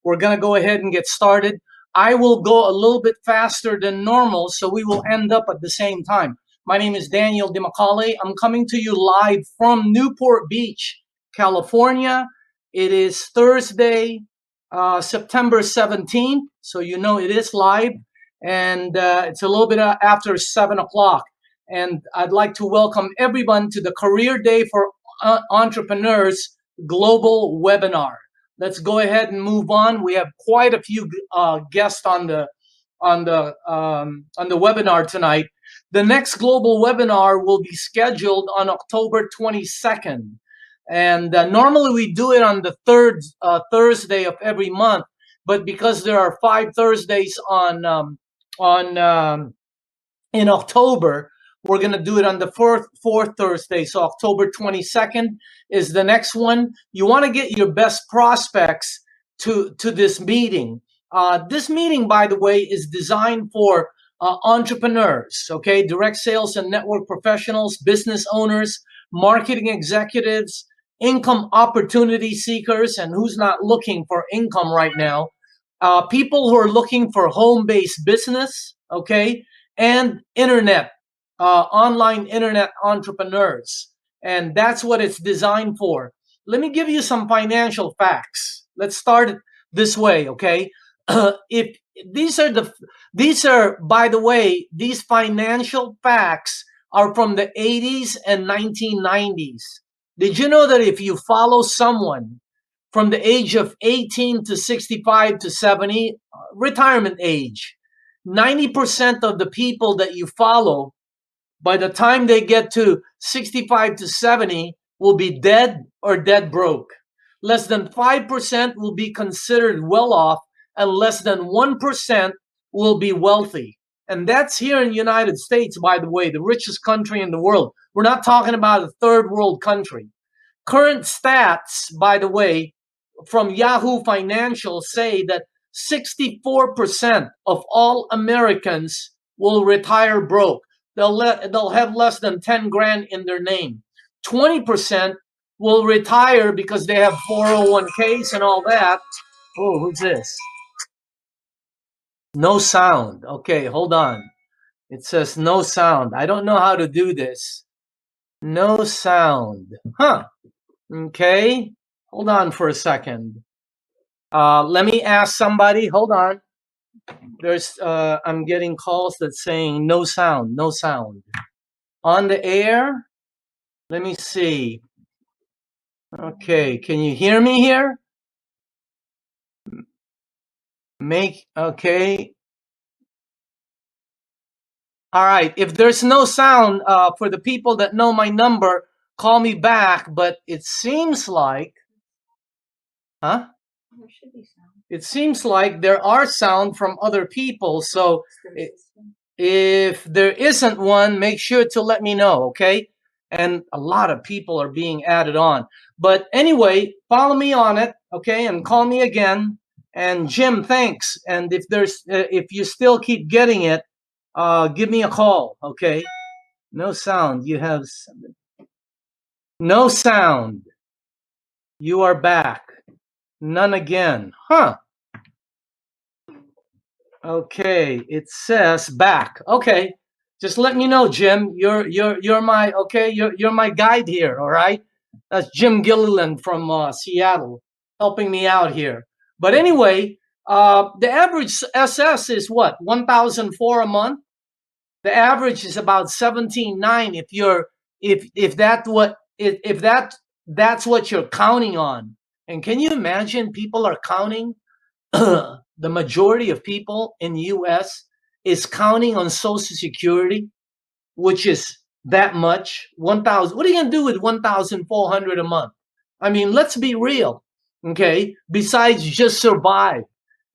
We're going to go ahead and get started. I will go a little bit faster than normal, so we will end up at the same time. My name is Daniel Dimacale. I'm coming to you live from Newport Beach, California. It is Thursday, September 17th, so you know it is live, and it's a little bit after 7 o'clock. And I'd like to welcome everyone to the Career Day for Entrepreneurs Global Webinar. Let's go ahead and move on. We have quite a few guests on the webinar tonight. The next global webinar will be scheduled on October 22nd, and normally we do it on the third Thursday of every month. But because there are 5 Thursdays in October, we're going to do it on the fourth Thursday. So October 22nd is the next one. You want to get your best prospects to this meeting. This meeting, by the way, is designed for entrepreneurs, okay? Direct sales and network professionals, business owners, marketing executives, income opportunity seekers, and who's not looking for income right now? People who are looking for home-based business, okay? And online internet entrepreneurs. And that's what it's designed for. Let me give you some financial facts. Let's start it this way, okay? If these are, by the way, these financial facts are from the 80s and 1990s. Did you know that if you follow someone from the age of 18 to 65 to 70, retirement age, 90% of the people that you follow, by the time they get to 65 to 70, will be dead or dead broke. Less than 5% will be considered well off, and less than 1% will be wealthy. And that's here in the United States, by the way, the richest country in the world. We're not talking about a third world country. Current stats, by the way, from Yahoo Financial say that 64% of all Americans will retire broke. They'll have less than 10 grand in their name. 20% will retire because they have 401ks and all that. Oh, who's this? No sound. Okay, hold on. It says no sound. I don't know how to do this. No sound. Huh. Okay. Hold on for a second. Let me ask somebody. Hold on. I'm getting calls that's saying no sound, no sound. On the air? Let me see. Okay, can you hear me here? Okay. All right, if there's no sound, for the people that know my number, call me back, but it seems like, huh? There should be sound. It seems like there are sound from other people, so if there isn't one, make sure to let me know, okay? And a lot of people are being added on. But anyway, follow me on it, okay? And call me again. And Jim, thanks. And if you still keep getting it, give me a call, okay? No sound. You have no sound. You are back. None again. Huh. Okay, it says back. Okay, just let me know, Jim. You're my You're my guide here. All right, that's Jim Gilliland from Seattle, helping me out here. But anyway, the average SS is what, 1,004 a month. The average is about 17.9 if that's what you're counting on. And can you imagine people are counting? The majority of people in the US is counting on Social Security, which is that much, 1,000. What are you going to do with 1,400 a month? I mean, let's be real, okay? Besides just survive.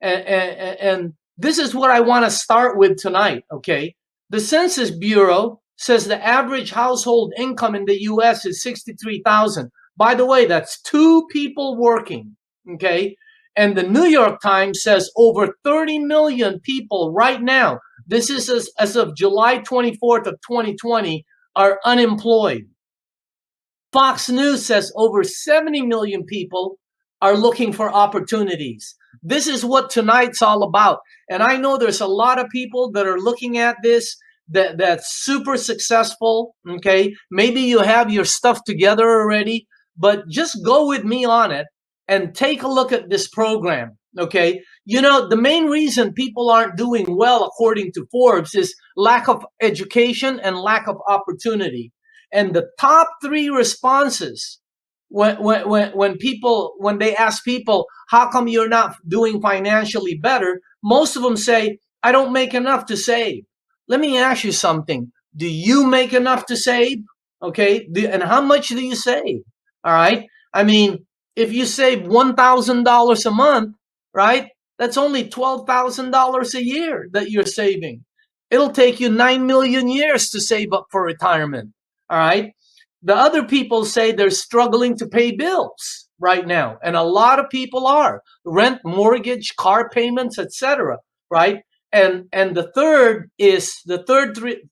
And this is what I want to start with tonight, okay? The Census Bureau says the average household income in the US is 63,000. By the way, that's 2 people working, okay? And the New York Times says over 30 million people right now, this is as of July 24th of 2020, are unemployed. Fox News says over 70 million people are looking for opportunities. This is what tonight's all about. And I know there's a lot of people that are looking at this that's super successful. Okay. Maybe you have your stuff together already, but just go with me on it and take a look at this program. Okay. The main reason people aren't doing well, according to Forbes, is lack of education and lack of opportunity. And the top three responses when they ask people, how come you're not doing financially better, most of them say, I don't make enough to save. Let me ask you something. Do you make enough to save? Okay. And how much do you save? All right. I mean, if you save $1,000 a month, right, that's only $12,000 a year that you're saving. It'll take you 9 million years to save up for retirement. All right. The other people say they're struggling to pay bills right now, and a lot of people are: rent, mortgage, car payments, etc. Right? And the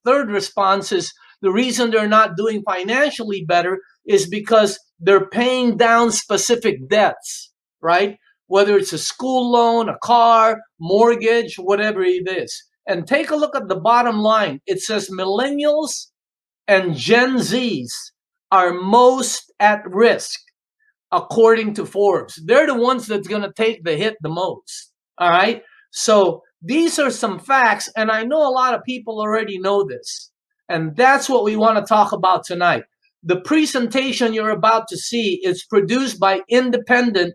third response is the reason they're not doing financially better is because they're paying down specific debts, right? Whether it's a school loan, a car, mortgage, whatever it is. And take a look at the bottom line. It says millennials and Gen Zs are most at risk, according to Forbes. They're the ones that's going to take the hit the most. All right. So these are some facts, and I know a lot of people already know this. And that's what we want to talk about tonight. The presentation you're about to see is produced by independent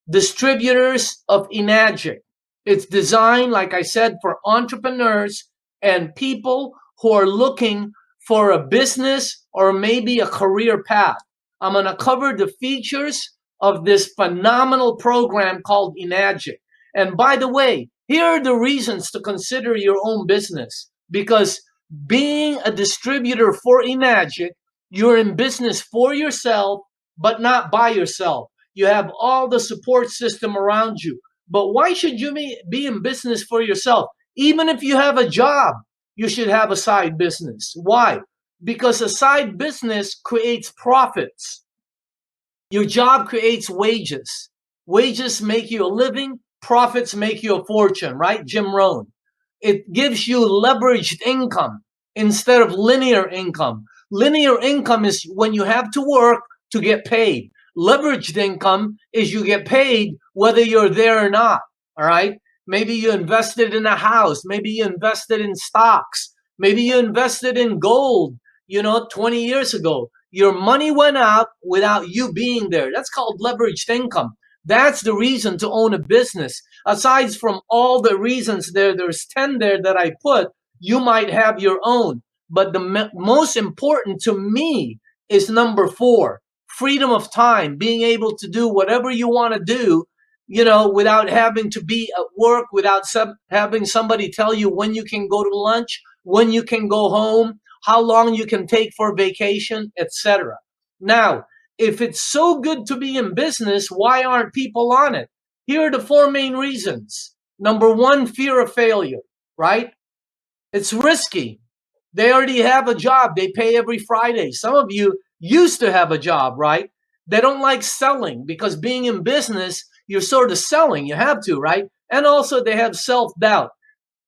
distributors of Enagic. It's designed, like I said, for entrepreneurs and people who are looking for a business or maybe a career path. I'm going to cover the features of this phenomenal program called Enagic. And by the way, here are the reasons to consider your own business. Because being a distributor for Enagic, you're in business for yourself, but not by yourself. You have all the support system around you. But why should you be in business for yourself? Even if you have a job, you should have a side business. Why? Because a side business creates profits. Your job creates wages. Wages make you a living. Profits make you a fortune, right? Jim Rohn. It gives you leveraged income instead of linear income. Linear income is when you have to work to get paid. Leveraged income is you get paid whether you're there or not. All right. Maybe you invested in a house. Maybe you invested in stocks. Maybe you invested in gold, 20 years ago. Your money went out without you being there. That's called leveraged income. That's the reason to own a business. Aside from all the reasons there's 10 there that I put, you might have your own. But the most important to me is number 4, freedom of time, being able to do whatever you want to do, without having to be at work, without having somebody tell you when you can go to lunch, when you can go home, how long you can take for vacation, etc. Now, if it's so good to be in business, why aren't people on it? Here are the 4 main reasons. Number 1, fear of failure, right? It's risky. They already have a job. They pay every Friday. Some of you used to have a job, right? They don't like selling because being in business, you're sort of selling. You have to, right? And also they have self-doubt.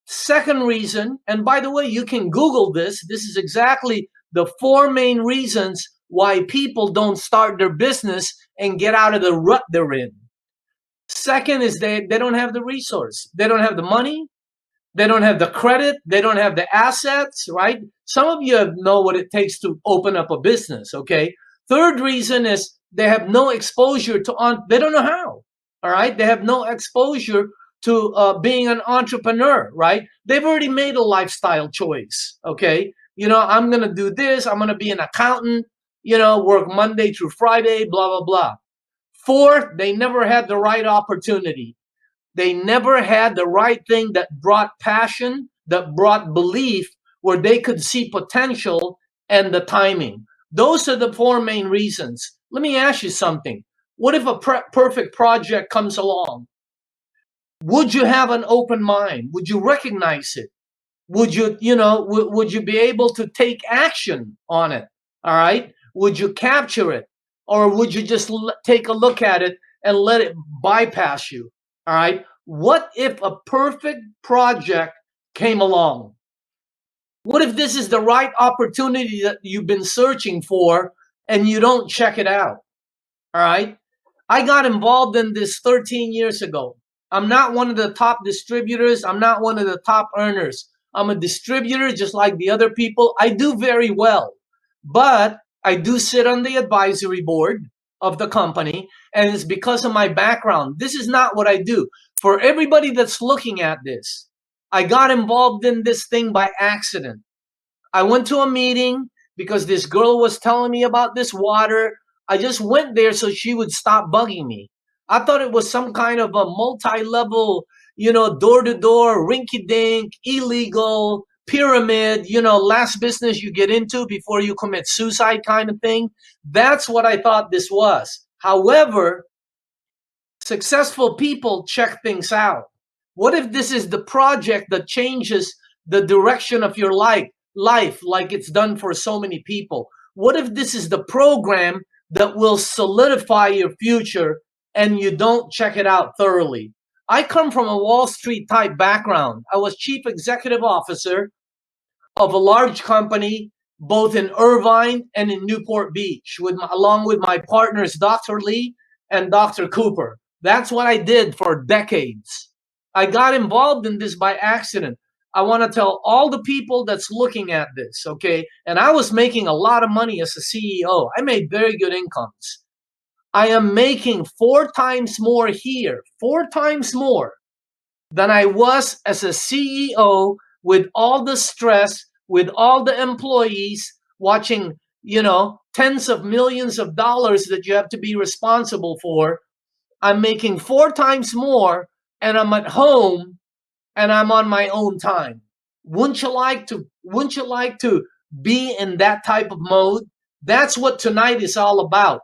Second reason, and by the way, you can Google this. This is exactly the 4 main reasons why people don't start their business and get out of the rut they're in. Second is they don't have the resource. They don't have the money. They don't have the credit. They don't have the assets, right? Some of you know what it takes to open up a business, okay? Third reason is they have no exposure to, they don't know how, all right? They have no exposure to being an entrepreneur, right? They've already made a lifestyle choice, okay? I'm going to do this. I'm going to be an accountant, work Monday through Friday, blah, blah, blah. Fourth, they never had the right opportunity. They never had the right thing that brought passion, that brought belief, where they could see potential and the timing. Those are the 4 main reasons. Let me ask you something. What if a perfect project comes along? Would you have an open mind? Would you recognize it? Would you, would you be able to take action on it? All right. Would you capture it? Or would you just take a look at it and let it bypass you? All right. What if a perfect project came along? What if this is the right opportunity that you've been searching for and you don't check it out? All right. I got involved in this 13 years ago. I'm not one of the top distributors. I'm not one of the top earners. I'm a distributor just like the other people. I do very well, but I do sit on the advisory board of the company, and it's because of my background. This is not what I do. For everybody that's looking at this, I got involved in this thing by accident. I went to a meeting because this girl was telling me about this water. I just went there so she would stop bugging me. I thought it was some kind of a multi-level, door-to-door, rinky-dink, illegal pyramid, last business you get into before you commit suicide kind of thing. That's what I thought this was. However, successful people check things out. What if this is the project that changes the direction of your life like it's done for so many people? What if this is the program that will solidify your future and you don't check it out thoroughly? I come from a Wall Street type background. I was chief executive officer of a large company, both in Irvine and in Newport Beach, along with my partners, Dr. Lee and Dr. Cooper. That's what I did for decades. I got involved in this by accident. I want to tell all the people that's looking at this, okay? And I was making a lot of money as a CEO. I made very good incomes. I am making 4 times more here, 4 times more than I was as a CEO, with all the stress, with all the employees watching, tens of millions of dollars that you have to be responsible for. I'm making 4 times more, and I'm at home and I'm on my own time. Wouldn't you like to be in that type of mode? That's what tonight is all about.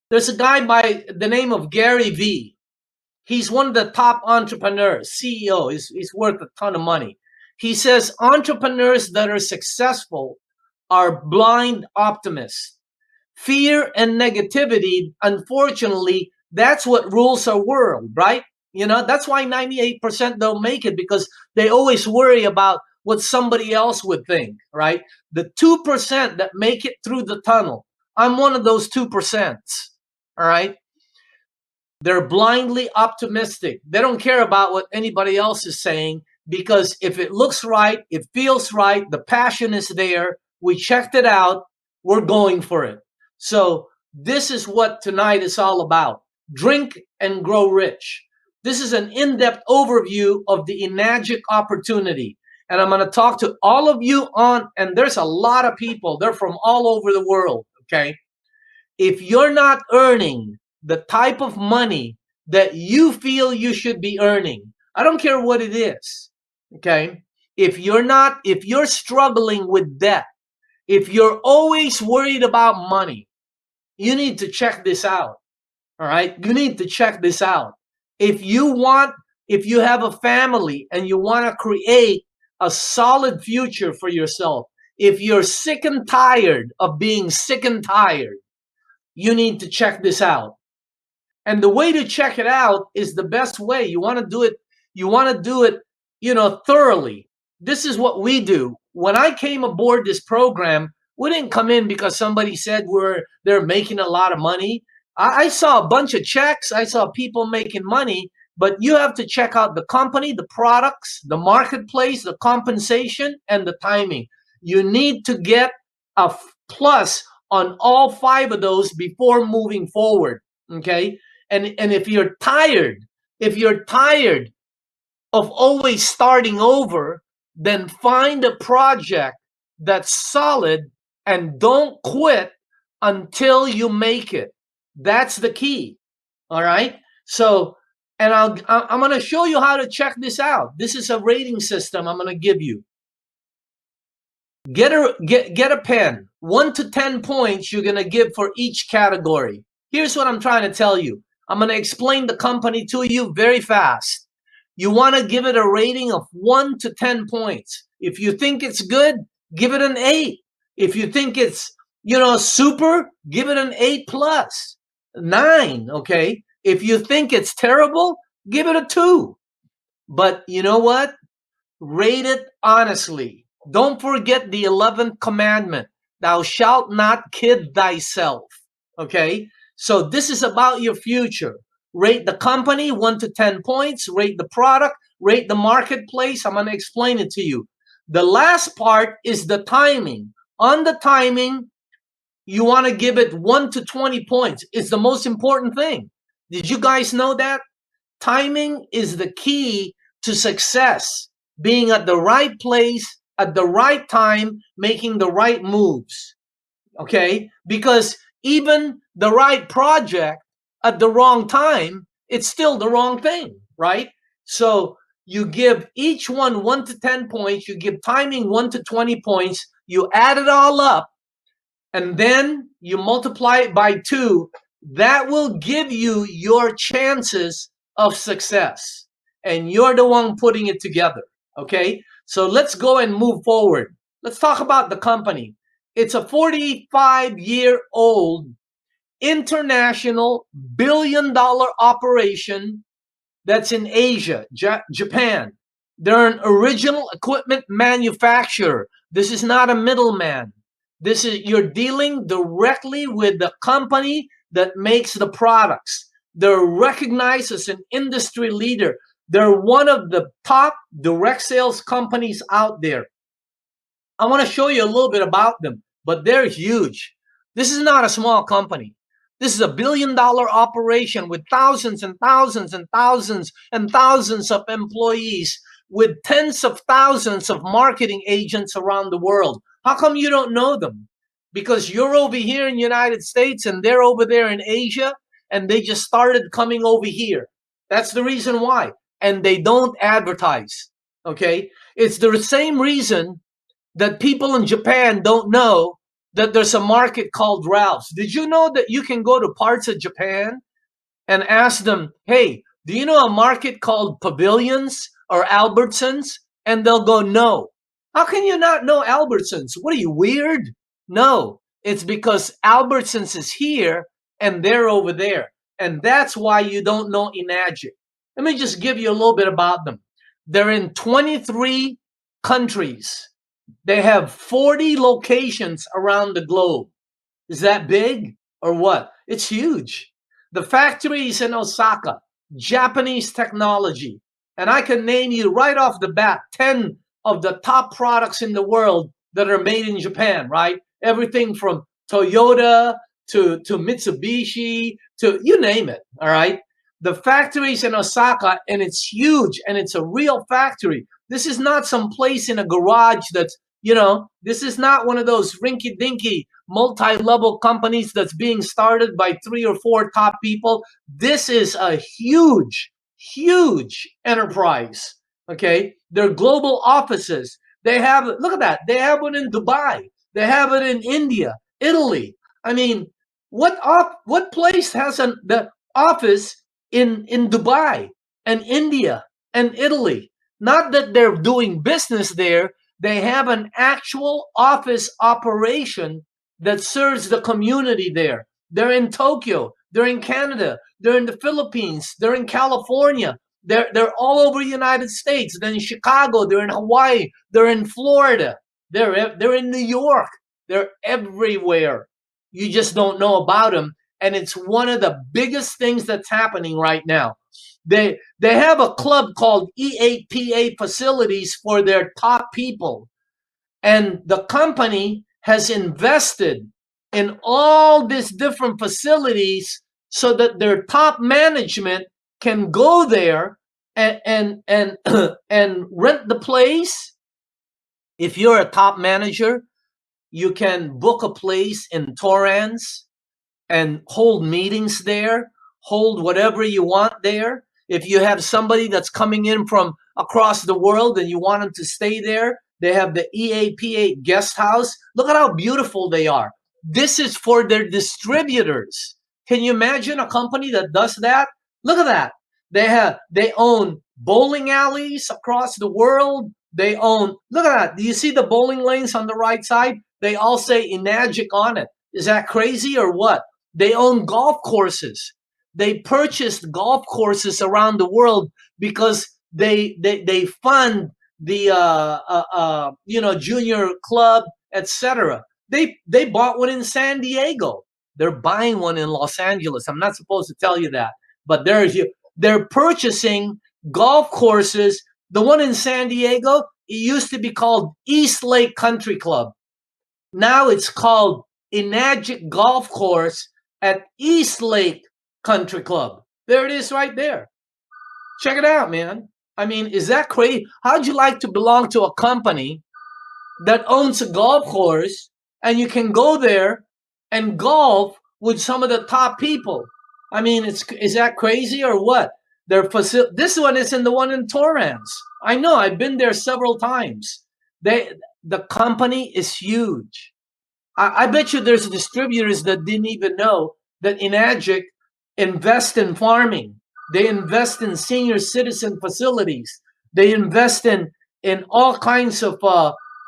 There's a guy by the name of Gary V. He's one of the top entrepreneurs, CEO. He's worth a ton of money. He says entrepreneurs that are successful are blind optimists. Fear and negativity, unfortunately, that's what rules our world, right? That's why 98% don't make it, because they always worry about what somebody else would think, right? The 2% that make it through the tunnel, I'm one of those 2%, all right? They're blindly optimistic. They don't care about what anybody else is saying, because if it looks right, it feels right, the passion is there, we checked it out, we're going for it. So this is what tonight is all about. Drink and grow rich. This is an in-depth overview of the Enagic opportunity. And I'm going to talk to all of you and there's a lot of people, they're from all over the world, okay? If you're not earning the type of money that you feel you should be earning, I don't care what it is, okay? If you're struggling with debt, if you're always worried about money, you need to check this out, all right? You need to check this out. If you have a family and you want to create a solid future for yourself, if you're sick and tired of being sick and tired, you need to check this out. And the way to check it out is the best way. You want to do it thoroughly. This is what we do. When I came aboard this program, we didn't come in because somebody said they're making a lot of money. I saw a bunch of checks. I saw people making money, but you have to check out the company, the products, the marketplace, the compensation, and the timing. You need to get a plus on all 5 of those before moving forward. Okay. And if you're tired of always starting over, then find a project that's solid and don't quit until you make it. That's the key. All right. So, and I'm going to show you how to check this out. This is a rating system I'm going to give you. Get a pen. 1 to 10 points you're going to give for each category. Here's what I'm trying to tell you. I'm going to explain the company to you very fast. You want to give it a rating of 1 to 10 points. If you think it's good, give it an 8. If you think it's, super, give it an 8 plus. 9, okay? If you think it's terrible, Give it a 2. But you know what? Rate it honestly. Don't forget the 11th commandment. Thou shalt not kid thyself. Okay? So this is about your future. Rate the company 1 to 10 points, rate the product, rate the marketplace. I'm going to explain it to you. The last part is the timing. On the timing, you want to give it 1 to 20 points. It's the most important thing. Did you guys know that? Timing is the key to success. Being at the right place at the right time, making the right moves. Okay? Because even the right project at the wrong time, it's still the wrong thing, right? So you give each one 1 to 10 points, you give timing 1 to 20 points, you add it all up, and then you multiply it by 2. That will give you your chances of success. And you're the one putting it together. Okay? So let's go and move forward. Let's talk about the company. It's a 45-year-old international billion-dollar operation that's in Asia, Japan. They're an original equipment manufacturer. This is not a middleman. This is You're dealing directly with the company that makes the products. They're recognized as an industry leader. They're one of the top direct sales companies out there. I want to show you a little bit about them, but they're huge. This is not a small company. This is a billion-dollar operation with thousands and thousands and thousands and thousands of employees, with tens of thousands of marketing agents around the world. How come you don't know them? Because you're over here in the United States and they're over there in Asia, and they just started coming over here. That's the reason why. And they don't advertise. Okay? It's the same reason that people in Japan don't know that there's a market called Ralph's. Did you know that you can go to parts of Japan and ask them, hey, do you know a market called Pavilions or Albertsons? And they'll go, no. How can you not know Albertsons? What are you, weird? No, it's because Albertsons is here and they're over there. And that's why you don't know Enagic. Let me just give you a little bit about them. They're in 23 countries. They have 40 locations around the globe. Is that big or what? It's huge. The factory is in Osaka, Japanese technology. And I can name you right off the bat 10 of the top products in the world that are made in Japan, right? Everything from Toyota to Mitsubishi to you name it, all right? The factory is in Osaka and it's huge and it's a real factory. This is not some place in a garage that's, this is not one of those rinky dinky multi-level companies that's being started by 3 or 4 top people. This is a huge, huge enterprise. Okay. They're global offices. Look at that. They have one in Dubai. They have it in India, Italy. I mean, what place has the office in Dubai and India and Italy? Not that they're doing business there. They have an actual office operation that serves the community there. They're in Tokyo. They're in Canada. They're in the Philippines. They're in California. They're all over the United States. They're in Chicago. They're in Hawaii. They're in Florida. They're in New York. They're everywhere. You just don't know about them. And it's one of the biggest things that's happening right now. They have a club called EAPA facilities for their top people. And the company has invested in all these different facilities so that their top management can go there and and rent the place. If you're a top manager, you can book a place in Torrance and hold meetings there, hold whatever you want there. If you have somebody that's coming in from across the world and you want them to stay there, they have the EAPA guest house. Look at how beautiful they are. This is for their distributors. Can you imagine a company that does that? Look at that. They own bowling alleys across the world. Look at that. Do you see the bowling lanes on the right side? They all say Enagic on it. Is that crazy or what? They own golf courses. they purchased golf courses around the world because they fund the junior club, etc. They bought one in San Diego. They're buying one in Los Angeles. I'm not supposed to tell you that, but they're purchasing golf courses. The one in San Diego, it used to be called East Lake Country Club. Now it's called Enagic Golf Course at East Lake Country Club. There it is right there. Check it out, man. I mean, is that crazy? How'd you like to belong to a company that owns a golf course and you can go there and golf with some of the top people? I mean, is that crazy or what? This one isn't the one in Torrance. I know, I've been there several times. The company is huge. I bet you there's distributors that didn't even know that Enagic invest in farming. They invest in senior citizen facilities. They invest in all kinds of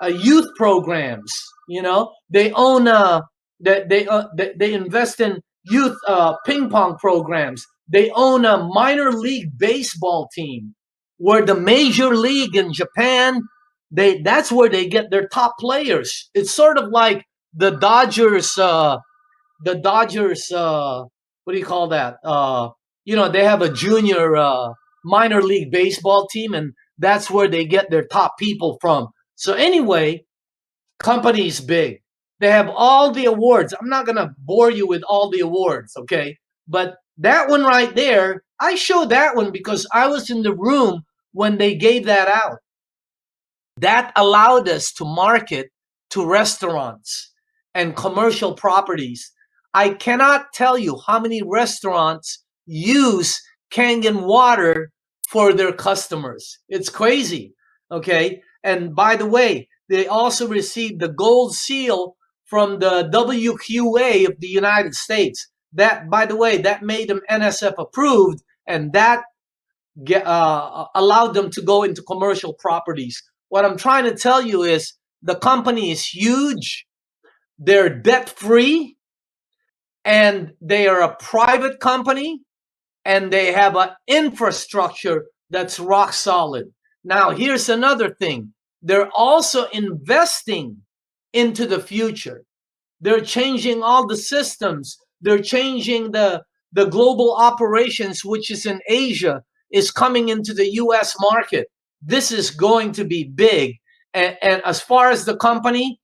youth programs. You know, they own they invest in youth ping pong programs. They own a minor league baseball team, where the major league in Japan, that's where they get their top players. It's sort of like the Dodgers. The Dodgers. What do you call that? They have a junior minor league baseball team, and that's where they get their top people from. So anyway, company's big. They have all the awards. I'm not gonna bore you with all the awards, okay? But that one right there, I showed that one because I was in the room when they gave that out. That allowed us to market to restaurants and commercial properties. I cannot tell you how many restaurants use Kangen water for their customers. It's crazy. Okay. And by the way, they also received the gold seal from the WQA of the United States. That, by the way, that made them NSF approved, and that allowed them to go into commercial properties. What I'm trying to tell you is the company is huge, they're debt free, and they are a private company, and they have an infrastructure that's rock solid. Now, here's another thing, they're also investing into the future. They're changing all the systems. They're changing the global operations, which is in Asia, is coming into the US market. This is going to be big. And as far as the company,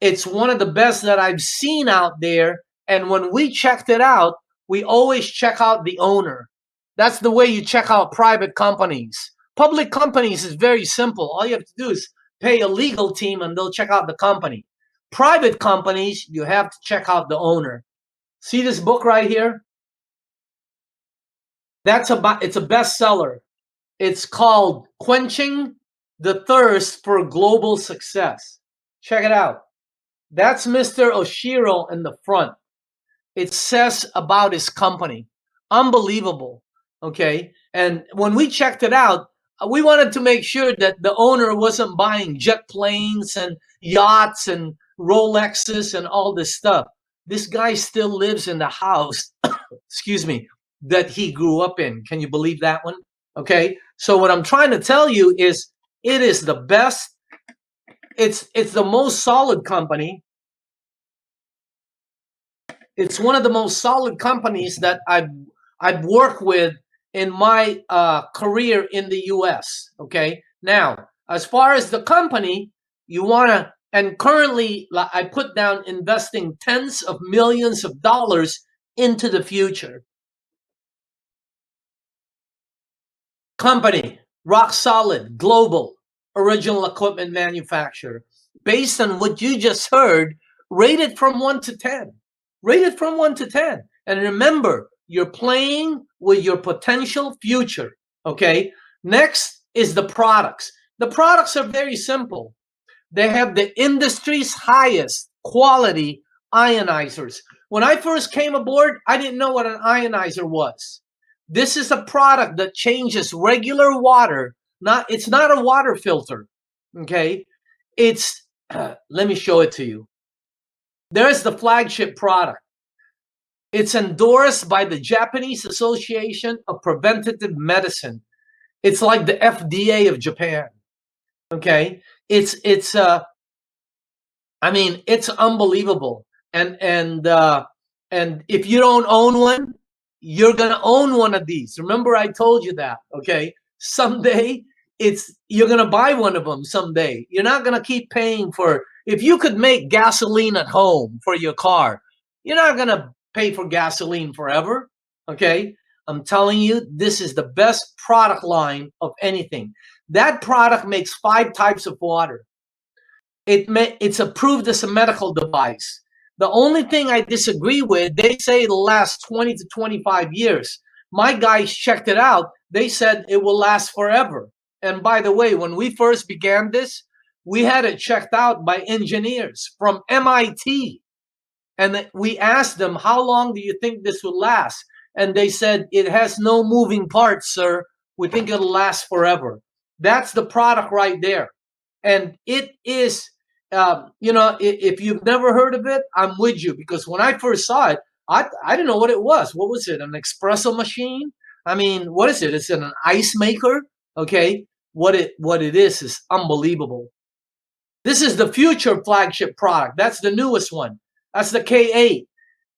it's one of the best that I've seen out there. And when we checked it out, we always check out the owner. That's the way you check out private companies. Public companies is very simple. All you have to do is pay a legal team and they'll check out the company. Private companies, you have to check out the owner. See this book right here? It's a bestseller. It's called Quenching the Thirst for Global Success. Check it out. That's Mr. Oshiro in the front. It says about his company. Unbelievable. Okay. And when we checked it out, we wanted to make sure that the owner wasn't buying jet planes and yachts and Rolexes and all this stuff. This guy still lives in the house, excuse me, that he grew up in. Can you believe that one? Okay. So what I'm trying to tell you is it is the best. It's the most solid company. It's one of the most solid companies that I've worked with in my career in the U.S. Okay. Now, as far as the company, you want to, and currently I put down investing tens of millions of dollars into the future. Company, rock solid, global, original equipment manufacturer. Based on what you just heard, rated from 1 to 10. Rated from 1 to 10. And remember, you're playing with your potential future. Okay. Next is the products. The products are very simple. They have the industry's highest quality ionizers. When I first came aboard, I didn't know what an ionizer was. This is a product that changes regular water. It's not a water filter. Okay. It's, let me show it to you. There's the flagship product. It's endorsed by the Japanese Association of Preventative Medicine. It's like the FDA of Japan. Okay, it's I mean, it's unbelievable. And if you don't own one, you're gonna own one of these. Remember, I told you that. Okay, someday you're gonna buy one of them. Someday you're not gonna keep paying for. If you could make gasoline at home for your car, you're not gonna pay for gasoline forever. Okay, I'm telling you, this is the best product line of anything. That product makes 5 types of water. It's approved as a medical device. The only thing I disagree with, they say it'll last 20 to 25 years. My guys checked it out. They said it will last forever. And by the way, when we first began this, we had it checked out by engineers from MIT. And we asked them, how long do you think this will last? And they said, it has no moving parts, sir. We think it'll last forever. That's the product right there. And it is, if you've never heard of it, I'm with you. Because when I first saw it, I didn't know what it was. What was it? An espresso machine? I mean, what is it? Is it an ice maker? Okay. What it is unbelievable. This is the future flagship product. That's the newest one. That's the K8.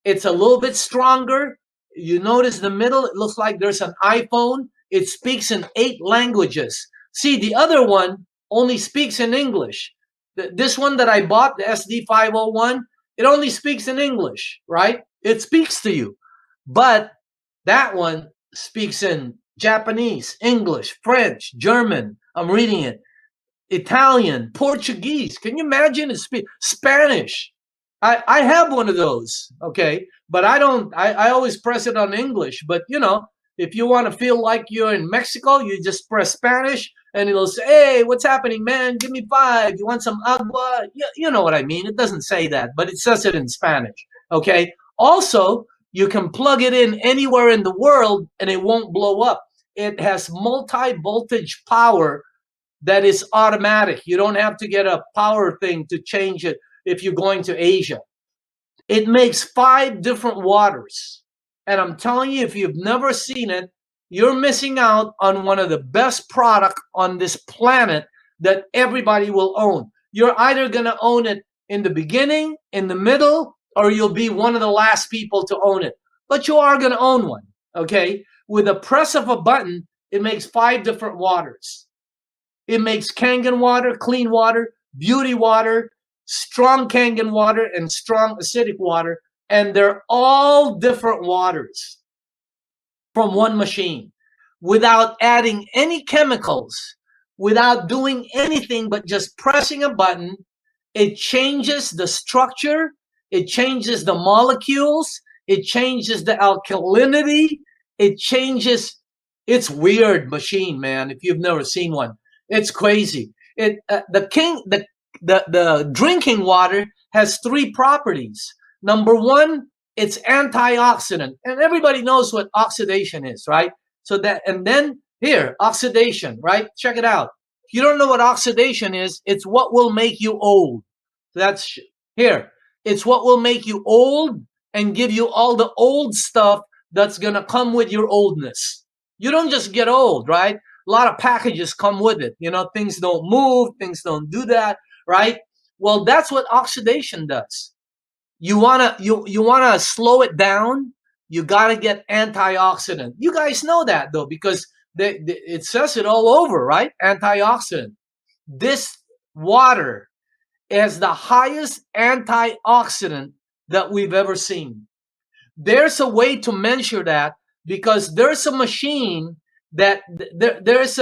It's a little bit stronger. You notice the middle, it looks like there's an iPhone. It speaks in 8 languages. See, the other one only speaks in English. This one that I bought, the SD501, it only speaks in English, right? It speaks to you. But that one speaks in Japanese, English, French, German. I'm reading it. Italian, Portuguese. Can you imagine? Spanish. I have one of those, okay? But I always press it on English. But, if you want to feel like you're in Mexico, you just press Spanish and it'll say, hey, what's happening, man? Give me 5. You want some agua? You know what I mean. It doesn't say that, but it says it in Spanish, okay? Also, you can plug it in anywhere in the world and it won't blow up. It has multi-voltage power that is automatic. You don't have to get a power thing to change it if you're going to Asia. It makes 5 different waters. And I'm telling you, if you've never seen it, you're missing out on one of the best products on this planet that everybody will own. You're either going to own it in the beginning, in the middle, or you'll be one of the last people to own it. But you are going to own one, okay? With a press of a button, it makes 5 different waters. It makes Kangen water, clean water, beauty water, strong Kangen water, and strong acidic water. And they're all different waters from one machine without adding any chemicals, without doing anything but just pressing a button. It changes the structure. It changes the molecules. It changes the alkalinity. It changes. It's weird machine, man. If you've never seen one. It's crazy. The drinking water has 3 properties. Number 1, it's antioxidant, and everybody knows what oxidation is, right? And then here, oxidation, right? Check it out. If you don't know what oxidation is, it's what will make you old. That's here. It's what will make you old and give you all the old stuff that's gonna come with your oldness. You don't just get old, right? A lot of packages come with it. Things don't move, things don't do that, right? Well, that's what oxidation does. You wanna slow it down. You gotta get antioxidant. You guys know that though, because it says it all over, right? Antioxidant. This water is the highest antioxidant that we've ever seen. There's a way to measure that because there's a machine that there's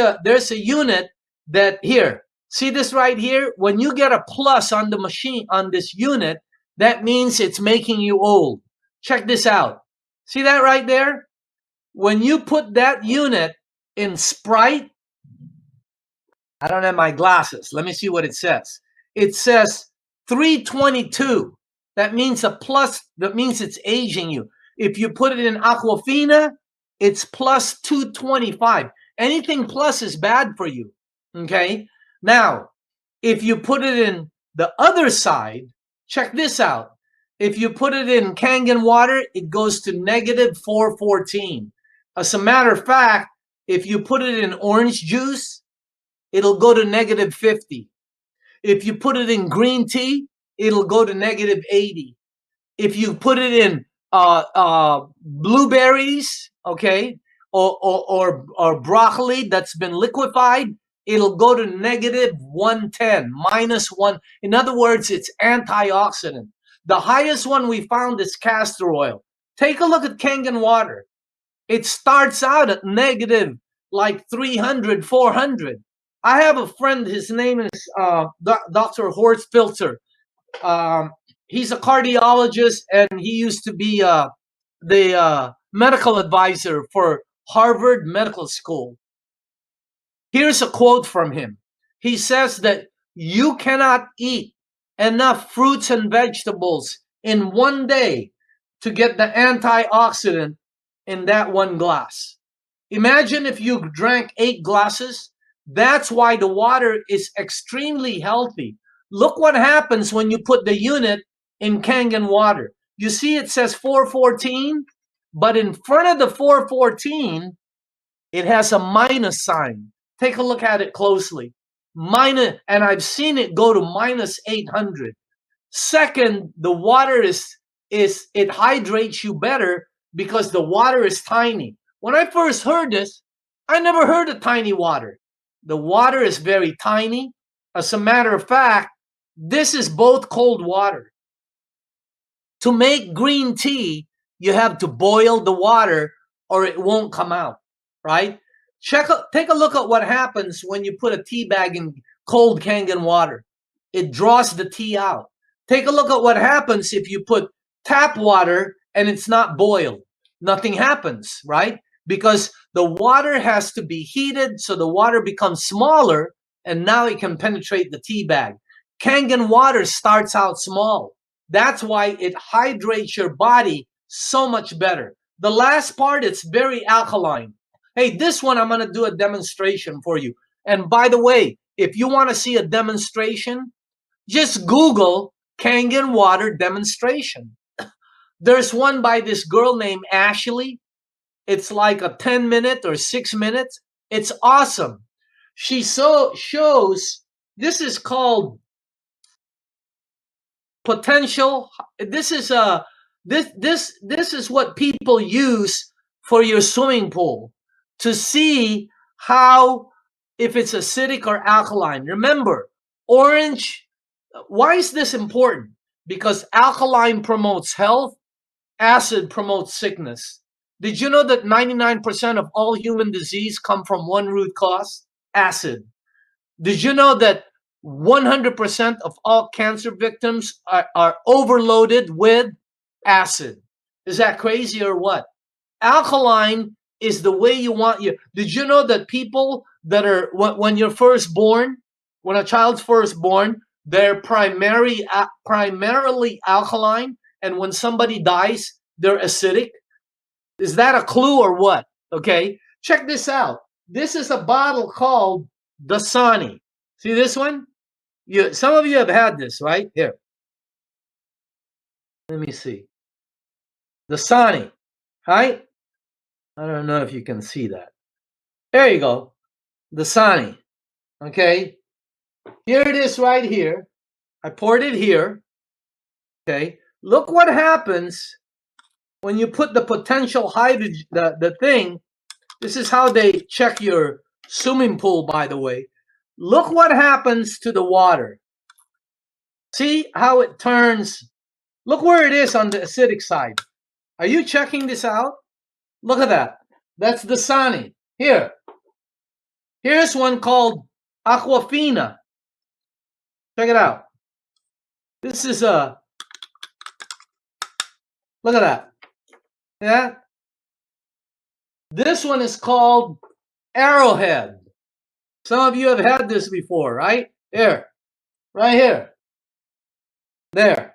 a unit that here. See this right here? When you get a plus on the machine on this unit, that means it's making you old. Check this out. See that right there? When you put that unit in Sprite, I don't have my glasses. Let me see what it says. It says 322. That means a plus. That means it's aging you. If you put it in Aquafina, it's plus 225. Anything plus is bad for you. Okay? Now, if you put it in the other side, check this out. If you put it in Kangen water, it goes to negative 414. As a matter of fact, if you put it in orange juice, it'll go to negative 50. If you put it in green tea, it'll go to negative 80. If you put it in blueberries, okay, or broccoli that's been liquefied, it'll go to negative 110, minus one. In other words, it's antioxidant. The highest one we found is castor oil. Take a look at Kangen water. It starts out at negative like 300, 400. I have a friend, his name is Dr. Horst Filter. Um, he's a cardiologist, and he used to be the medical advisor for Harvard Medical School. Here's a quote from him. He says that you cannot eat enough fruits and vegetables in one day to get the antioxidant in that one glass. Imagine if you drank 8 glasses. That's why the water is extremely healthy. Look what happens when you put the unit in Kangen water. You see it says 414, but in front of the 414, it has a minus sign. Take a look at it closely. Minus, and I've seen it go to minus 800. Second, the water is it hydrates you better because the water is tiny. When I first heard this, I never heard of tiny water. The water is very tiny. As a matter of fact, this is both cold water. To make green tea, you have to boil the water or it won't come out, right? Take a look at what happens when you put a tea bag in cold Kangen water. It draws the tea out. Take a look at what happens if you put tap water and it's not boiled. Nothing happens, right? Because the water has to be heated so the water becomes smaller and now it can penetrate the tea bag. Kangen water starts out small. That's why it hydrates your body so much better. The last part, it's very alkaline. Hey, this one I'm going to do a demonstration for you. And by the way, if you want to see a demonstration, just Google Kangen water demonstration. There's one by this girl named Ashley. It's like a 10-minute or 6 minutes. It's awesome. She shows, this is called potential. This is this is what people use for your swimming pool to see how, if it's acidic or alkaline. Remember, orange. Why is this important? Because alkaline promotes health, acid promotes sickness. Did you know that 99% of all human disease come from one root cause? Acid. Did you know that 100% of all cancer victims are overloaded with acid? Is that crazy or what? Alkaline is the way you want you. Did you know that people that are, when you're first born, when a child's first born, they're primarily alkaline, and when somebody dies, they're acidic? Is that a clue or what? Okay, check this out. This is a bottle called Dasani. See this one? Some of you have had this, right? Here. Let me see. Dasani, right? I don't know if you can see that. There you go. Dasani. Okay. Here it is right here. I poured it here. Okay. Look what happens when you put the potential hydrogen, the thing. This is how they check your swimming pool, by the way. Look what happens to the water. See how it turns. Look where it is on the acidic side. Are you checking this out? Look at that. That's Dasani. Here. Here's one called Aquafina. Check it out. This is a, look at that. Yeah. This one is called Arrowhead. Some of you have had this before, right? Here. Right here. There.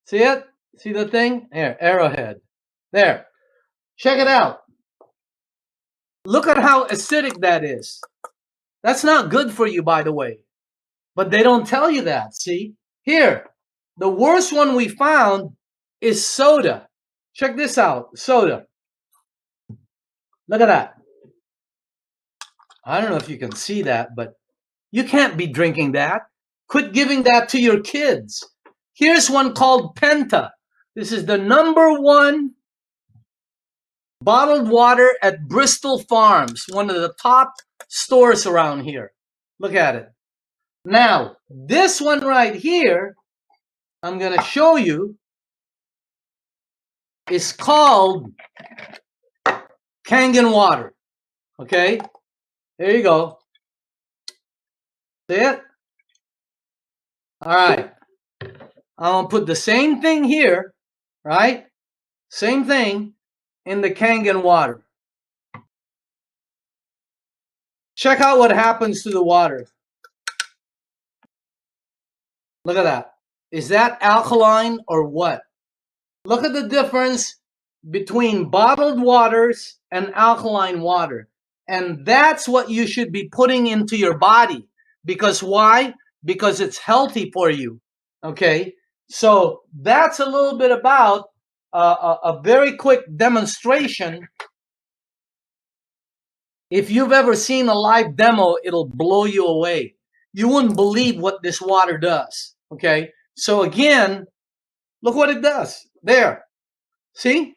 See it? See the thing? Here, Arrowhead. There. Check it out. Look at how acidic that is. That's not good for you, by the way. But they don't tell you that, see? Here, the worst one we found is soda. Check this out, soda. Look at that. I don't know if you can see that, but you can't be drinking that. Quit giving that to your kids. Here's one called Penta. This is the #1 bottled water at Bristol Farms, one of the top stores around here. Look at it. Now, this one right here, I'm going to show you, is called Kangen water. Okay? There you go. See it? All right. I'm going to put the same thing here, right? Same thing in the Kangen water. Check out what happens to the water. Look at that. Is that alkaline or what? Look at the difference between bottled waters and alkaline water. And that's what you should be putting into your body. Because why? Because it's healthy for you. Okay? So that's a little bit about a very quick demonstration. If you've ever seen a live demo, it'll blow you away. You wouldn't believe what this water does. Okay? So again, look what it does. There. See?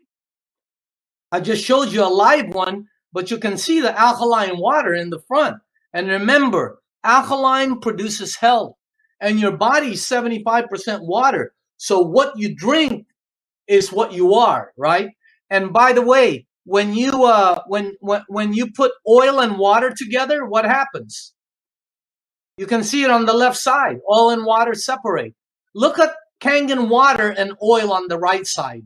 I just showed you a live one, but you can see the alkaline water in the front. And remember, alkaline produces health, and your body is 75% water. So what you drink is what you are, right? And by the way, when you put oil and water together, what happens? You can see it on the left side. Oil and water separate. Look at Kangen water and oil on the right side.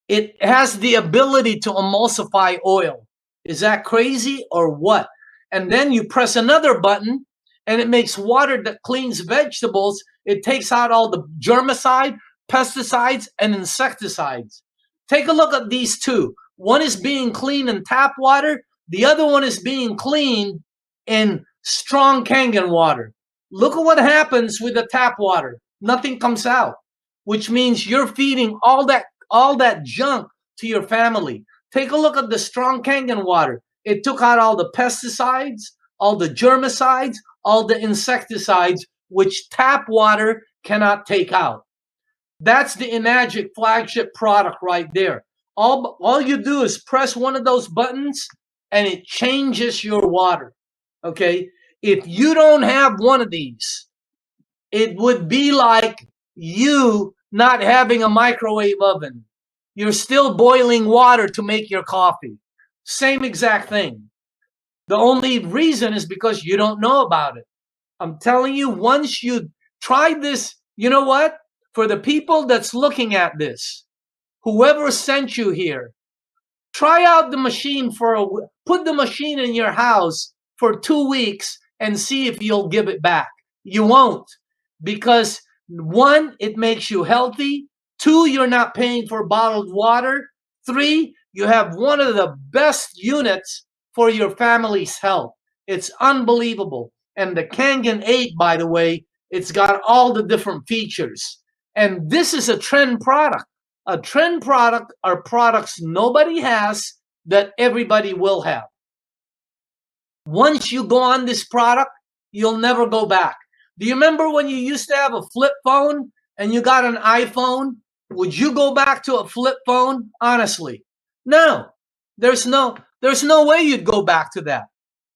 It has the ability to emulsify oil. Is that crazy or what? And then you press another button and it makes water that cleans vegetables. It takes out all the germicide, pesticides, and insecticides. Take a look at these two. One is being cleaned in tap water. The other one is being cleaned in strong Kangen water. Look at what happens with the tap water. Nothing comes out, which means you're feeding all that junk to your family. Take a look at the strong Kangen water. It took out all the pesticides, all the germicides, all the insecticides, which tap water cannot take out. That's the Enagic flagship product right there. All you do is press one of those buttons and it changes your water. Okay? If you don't have one of these, it would be like you not having a microwave oven. You're still boiling water to make your coffee. Same exact thing. The only reason is because you don't know about it. I'm telling you, once you try this, you know what? For the people that's looking at this, whoever sent you here, try out the machine put the machine in your house for 2 weeks and see if you'll give it back. You won't, because one, it makes you healthy. Two, you're not paying for bottled water. Three, you have one of the best units for your family's health. It's unbelievable. And the Kangen 8, by the way, it's got all the different features. And this is a trend product. A trend product are products nobody has that everybody will have. Once you go on this product, you'll never go back. Do you remember when you used to have a flip phone and you got an iPhone? Would you go back to a flip phone? Honestly, no. There's no way you'd go back to that.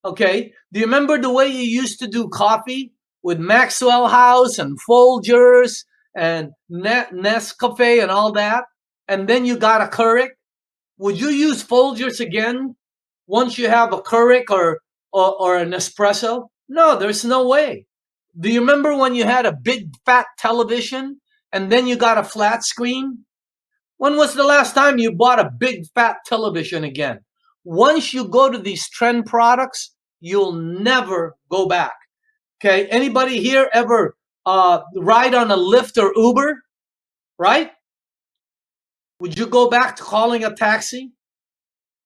Okay? Do you remember the way you used to do coffee with Maxwell House and Folgers and Nescafe and all that? And then you got a Keurig? Would you use Folgers again once you have a Keurig or an espresso? No, there's no way. Do you remember when you had a big fat television and then you got a flat screen? When was the last time you bought a big fat television again? Once you go to these trend products, you'll never go back. Okay, anybody here ever ride on a Lyft or Uber? Right? Would you go back to calling a taxi?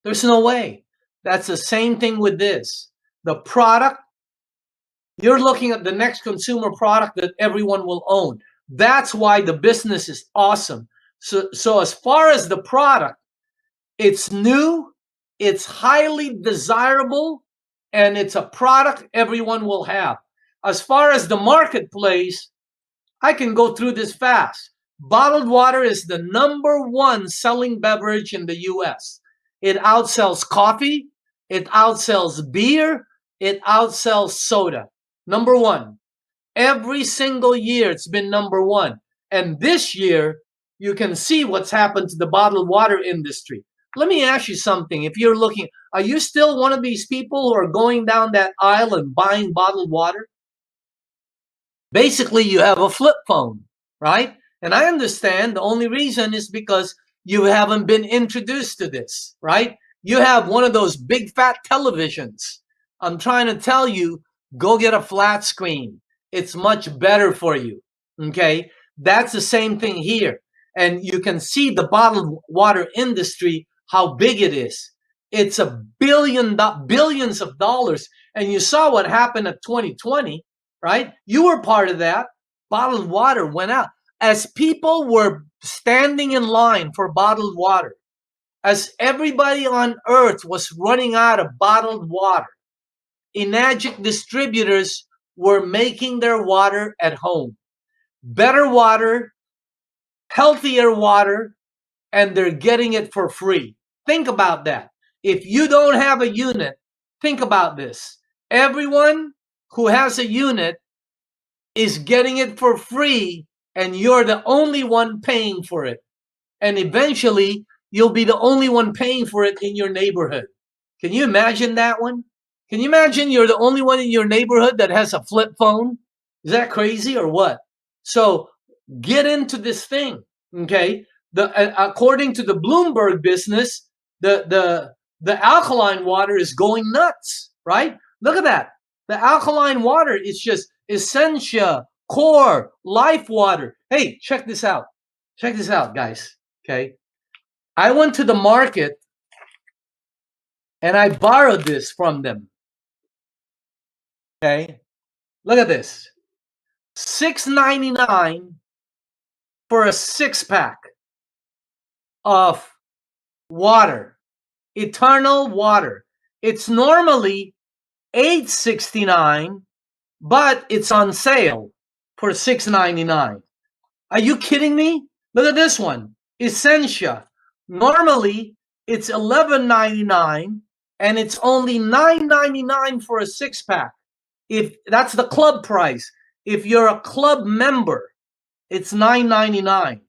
There's no way. That's the same thing with this. The product, you're looking at the next consumer product that everyone will own. That's why the business is awesome. So as far as the product, it's new, it's highly desirable, and it's a product everyone will have. As far as the marketplace, I can go through this fast. Bottled water is the number one selling beverage in the US. It outsells coffee, it outsells beer, it outsells soda. Number one. Every single year it's been number one. And this year, you can see what's happened to the bottled water industry. Let me ask you something. If you're looking, are you still one of these people who are going down that aisle and buying bottled water? Basically, you have a flip phone, right? And I understand the only reason is because you haven't been introduced to this, right? You have one of those big fat televisions. I'm trying to tell you, go get a flat screen. It's much better for you. Okay? That's the same thing here. And you can see the bottled water industry, how big it is. It's billions of dollars. And you saw what happened at 2020, right? You were part of that. Bottled water went out. As people were standing in line for bottled water, as everybody on earth was running out of bottled water, Enagic distributors were making their water at home. Better water, healthier water, and they're getting it for free. Think about that. If you don't have a unit, think about this. Everyone who has a unit is getting it for free, and you're the only one paying for it. And eventually, you'll be the only one paying for it in your neighborhood. Can you imagine that one? Can you imagine you're the only one in your neighborhood that has a flip phone? Is that crazy or what? So get into this thing, okay? According to the Bloomberg business, the alkaline water is going nuts, right? Look at that. The alkaline water is just Essentia, Core, Life Water. Hey, check this out. Check this out, guys. Okay. I went to the market and I borrowed this from them. Okay. Look at this. $6.99 for a 6-pack of water. Eternal water. It's normally $8.69, but it's on sale for $6.99. Are you kidding me? Look at this one. Essentia. Normally, it's $11.99 and it's only $9.99 for a 6-pack. If that's the club price. If you're a club member, it's $9.99.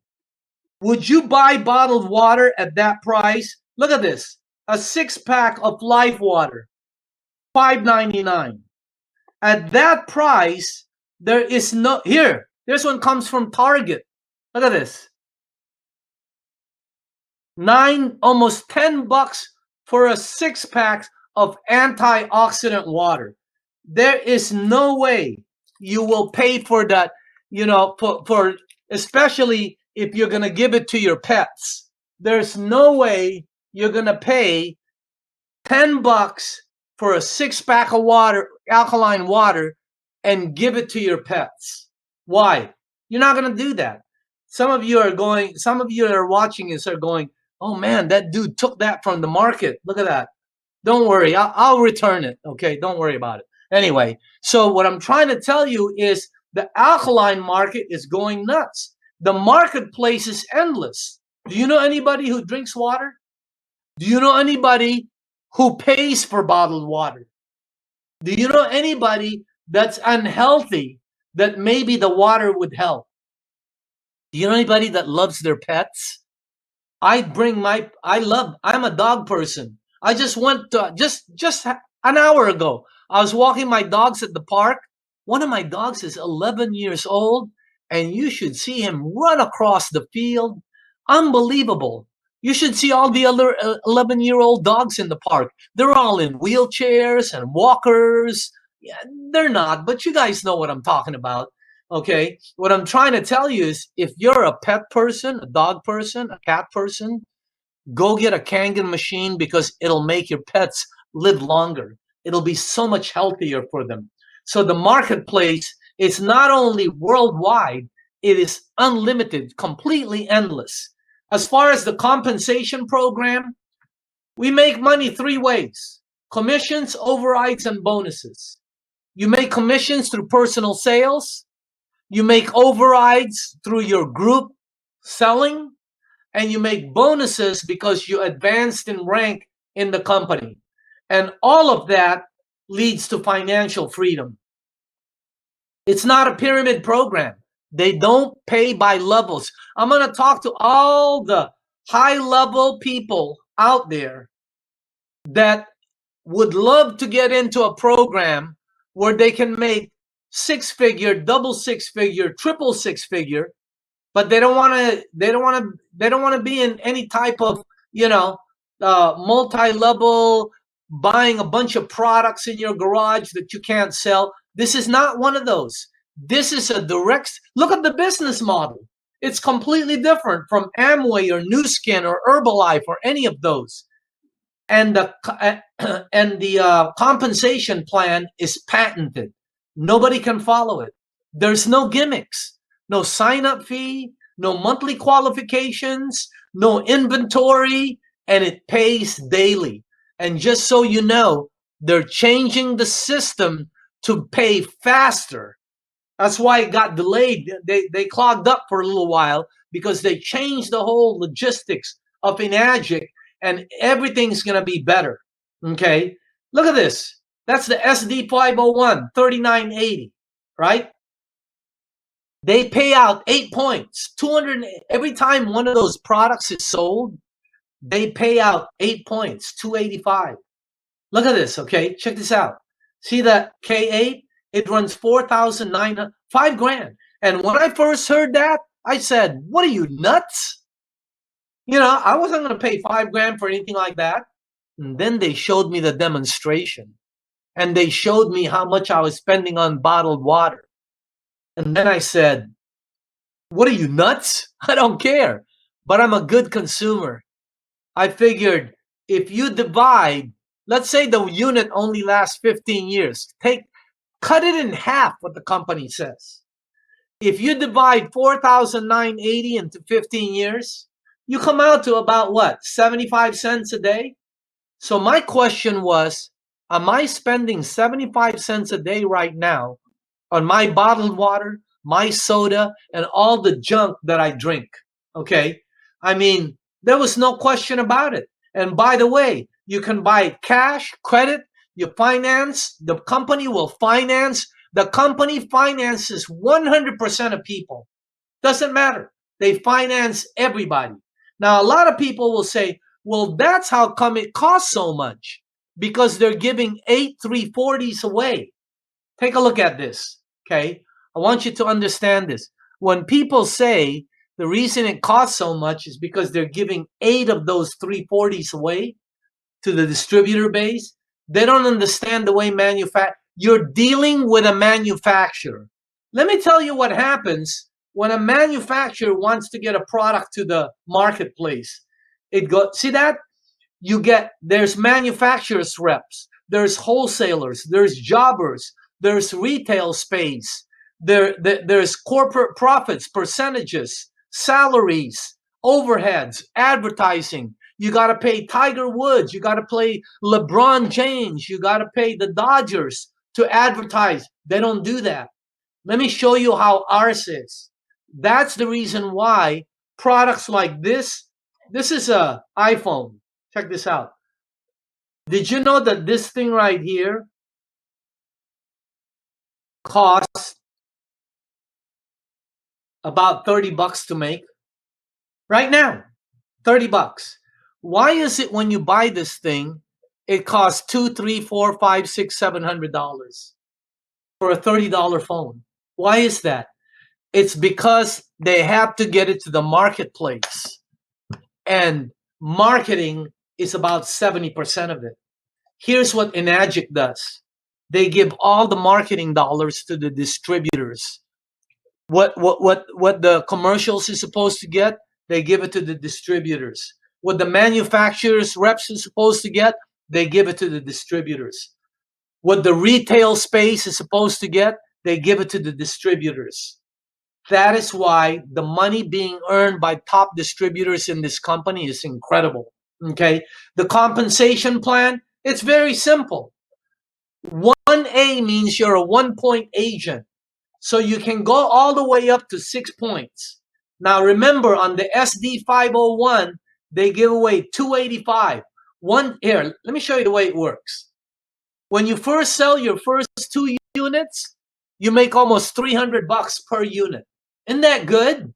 Would you buy bottled water at that price? Look at this. A 6-pack of Life Water, $5.99. At that price, there is no here. This one comes from Target. Look at this. Almost $10 for a 6-pack of antioxidant water. There is no way you will pay for that, for especially if you're going to give it to your pets. There's no way you're going to pay $10 for a 6-pack of water, alkaline water, and give it to your pets. Why? You're not going to do that. Some of you that are watching this are going, oh man, that dude took that from the market. Look at that. Don't worry, I'll return it. Okay, don't worry about it. Anyway, so what I'm trying to tell you is the alkaline market is going nuts. The marketplace is endless. Do you know anybody who drinks water? Do you know anybody who pays for bottled water? Do you know anybody that's unhealthy that maybe the water would help? Do you know anybody that loves their pets? I'm a dog person. I just went to, just an hour ago. I was walking my dogs at the park. One of my dogs is 11 years old, and you should see him run across the field. Unbelievable. You should see all the other 11-year-old dogs in the park. They're all in wheelchairs and walkers. Yeah, they're not, but you guys know what I'm talking about. Okay. What I'm trying to tell you is if you're a pet person, a dog person, a cat person, go get a Kangen machine because it'll make your pets live longer. It'll be so much healthier for them. So the marketplace is not only worldwide, it is unlimited, completely endless. As far as the compensation program, we make money three ways: commissions, overrides, and bonuses. You make commissions through personal sales, you make overrides through your group selling, and you make bonuses because you advanced in rank in the company. And all of that leads to financial freedom. It's not a pyramid program. They don't pay by levels. I'm going to talk to all the high level people out there that would love to get into a program where they can make six figure, double six figure, triple six figure, but they don't want to be in any type of, you know, multi-level buying a bunch of products in your garage that you can't sell. This is not one of those. This is a direct look at the business model. It's completely different from Amway or New Skin or Herbalife or any of those. And the compensation plan is patented. Nobody can follow it. There's no gimmicks, no sign up fee, no monthly qualifications, no inventory, and it pays daily. And just so you know, they're changing the system to pay faster. That's why it got delayed. They clogged up for a little while because they changed the whole logistics of Enagic, and everything's going to be better. Okay? Look at this. That's the SD 501 3980, right? They pay out 8 points. 200 every time one of those products is sold, they pay out 8 points, 285. Look at this, okay? Check this out. See that K8? It runs 4,900, $5,000. And when I first heard that, I said, "What are you, nuts?" You know, I wasn't going to pay $5,000 for anything like that. And then they showed me the demonstration, and they showed me how much I was spending on bottled water. And then I said, "What are you, nuts? I don't care, but I'm a good consumer." I figured if you divide, let's say the unit only lasts 15 years, cut it in half what the company says. If you divide 4,980 into 15 years, you come out to about what, 75 cents a day? So my question was, am I spending 75 cents a day right now on my bottled water, my soda, and all the junk that I drink? Okay? I mean, there was no question about it. And by the way, you can buy cash, credit, you finance, the company will finance. The company finances 100% of people. Doesn't matter. They finance everybody. Now, a lot of people will say, well, that's how come it costs so much. Because they're giving 8 340s away. Take a look at this, okay? I want you to understand this. When people say the reason it costs so much is because they're giving 8 of those 340s away to the distributor base, they don't understand the way you're dealing with a manufacturer. Let me tell you what happens when a manufacturer wants to get a product to the marketplace. See that? There's manufacturers reps, there's wholesalers, there's jobbers, there's retail space, there's corporate profits, percentages, salaries, overheads, advertising. You got to pay Tiger Woods, you got to pay LeBron James, you got to pay the Dodgers to advertise. They don't do that. Let me show you how ours is. That's the reason why products like this is a iPhone. Check this out. Did you know that this thing right here costs about 30 bucks to make? Right now, 30 bucks. Why is it when you buy this thing, it costs $2, $3, $4, $5, $6, $700 for a $30 phone? Why is that? It's because they have to get it to the marketplace. And marketing is about 70% of it. Here's what Enagic does. They give all the marketing dollars to the distributors. What the commercials is supposed to get, they give it to the distributors. What the manufacturers reps is supposed to get, they give it to the distributors. What the retail space is supposed to get, they give it to the distributors. That is why the money being earned by top distributors in this company is incredible. Okay. The compensation plan, it's very simple. 1A means you're a 1 point agent. So you can go all the way up to 6 points. Now remember, on the SD 501, they give away 285. One here, let me show you the way it works. When you first sell your first 2 units, you make almost $300 per unit. Isn't that good?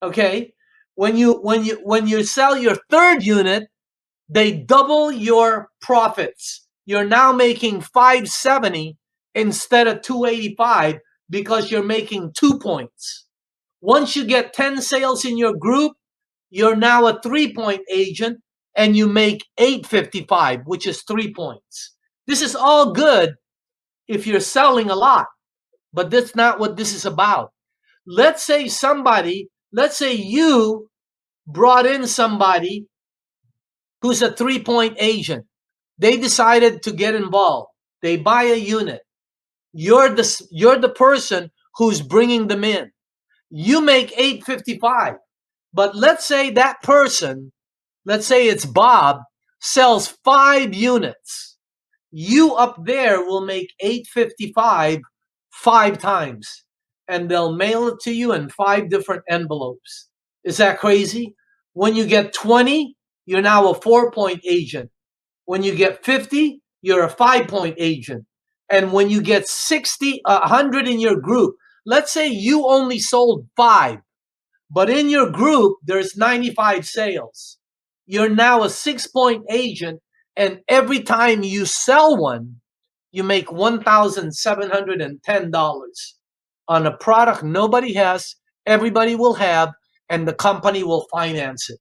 Okay. When you sell your third unit, they double your profits. You're now making 570 instead of 285 because you're making 2 points. Once you get 10 sales in your group, you're now a 3 point agent and you make 855, which is 3 points. This is all good if you're selling a lot, but that's not what this is about. Let's say you brought in somebody who's a 3 point agent. They decided to get involved. They buy a unit. You're the person who's bringing them in. You make 855. But let's say that person, let's say it's Bob, sells 5 units. You up there will make 855 5 times, and they'll mail it to you in 5 different envelopes. Is that crazy? When you get 20, you're now a 4 point agent. When you get 50, you're a 5 point agent. And when you get 60, 100 in your group, let's say you only sold 5, but in your group, there's 95 sales. You're now a 6 point agent, and every time you sell one, you make $1,710 on a product nobody has, everybody will have, and the company will finance it.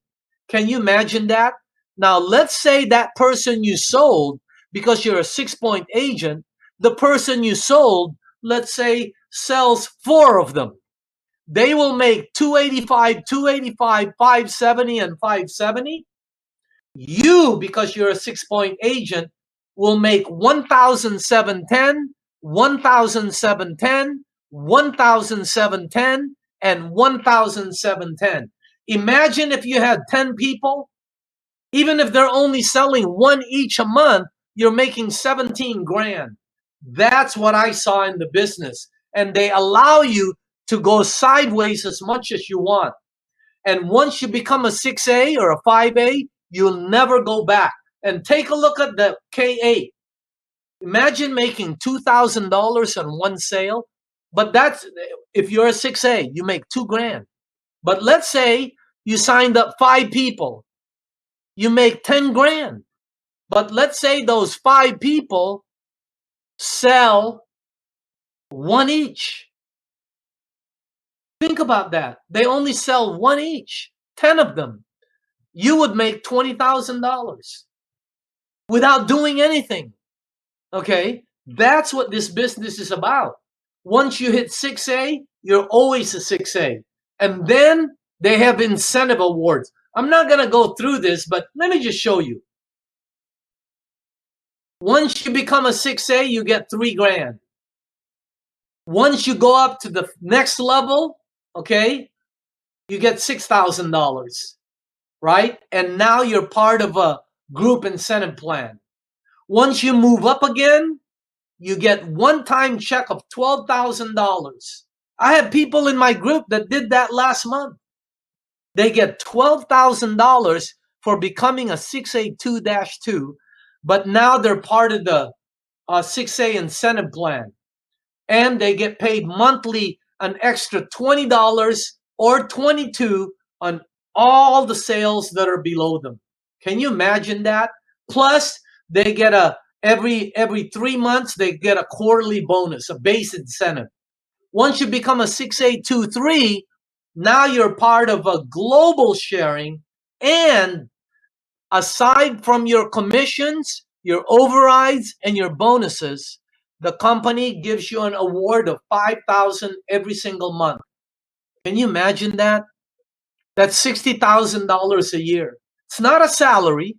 Can you imagine that? Now, let's say that person you sold, because you're a 6 point agent, the person you sold, let's say, sells 4 of them. They will make 285, 285, 570, and 570. You, because you're a 6 point agent, will make 1,710, 1,710, 1,710, and 1,710. Imagine if you had 10 people, even if they're only selling one each a month, you're making 17 grand. That's what I saw in the business. And they allow you to go sideways as much as you want. And once you become a 6A or a 5A, you'll never go back. And take a look at the K8. Imagine making $2,000 on one sale. But that's if you're a 6A, you make 2 grand. But let's say you signed up 5 people, you make 10 grand. But let's say those 5 people sell 1 each. Think about that. They only sell 1 each, 10 of them. You would make $20,000 without doing anything. Okay? That's what this business is about. Once you hit 6A, you're always a 6A. And then they have incentive awards. I'm not going to go through this, but let me just show you. Once you become a 6A, you get 3 grand. Once you go up to the next level, okay, you get $6,000, right? And now you're part of a group incentive plan. Once you move up again, you get one-time check of $12,000. I have people in my group that did that last month. They get $12,000 for becoming a 6A2-2, but now they're part of the 6A incentive plan. And they get paid monthly an extra $20 or $22 on all the sales that are below them. Can you imagine that? Plus, they get every 3 months they get a quarterly bonus, a base incentive. Once you become a 6A23, now you're part of a global sharing, and aside from your commissions, your overrides, and your bonuses, the company gives you an award of $5,000 every single month. Can you imagine that? That's $60,000 a year. It's not a salary.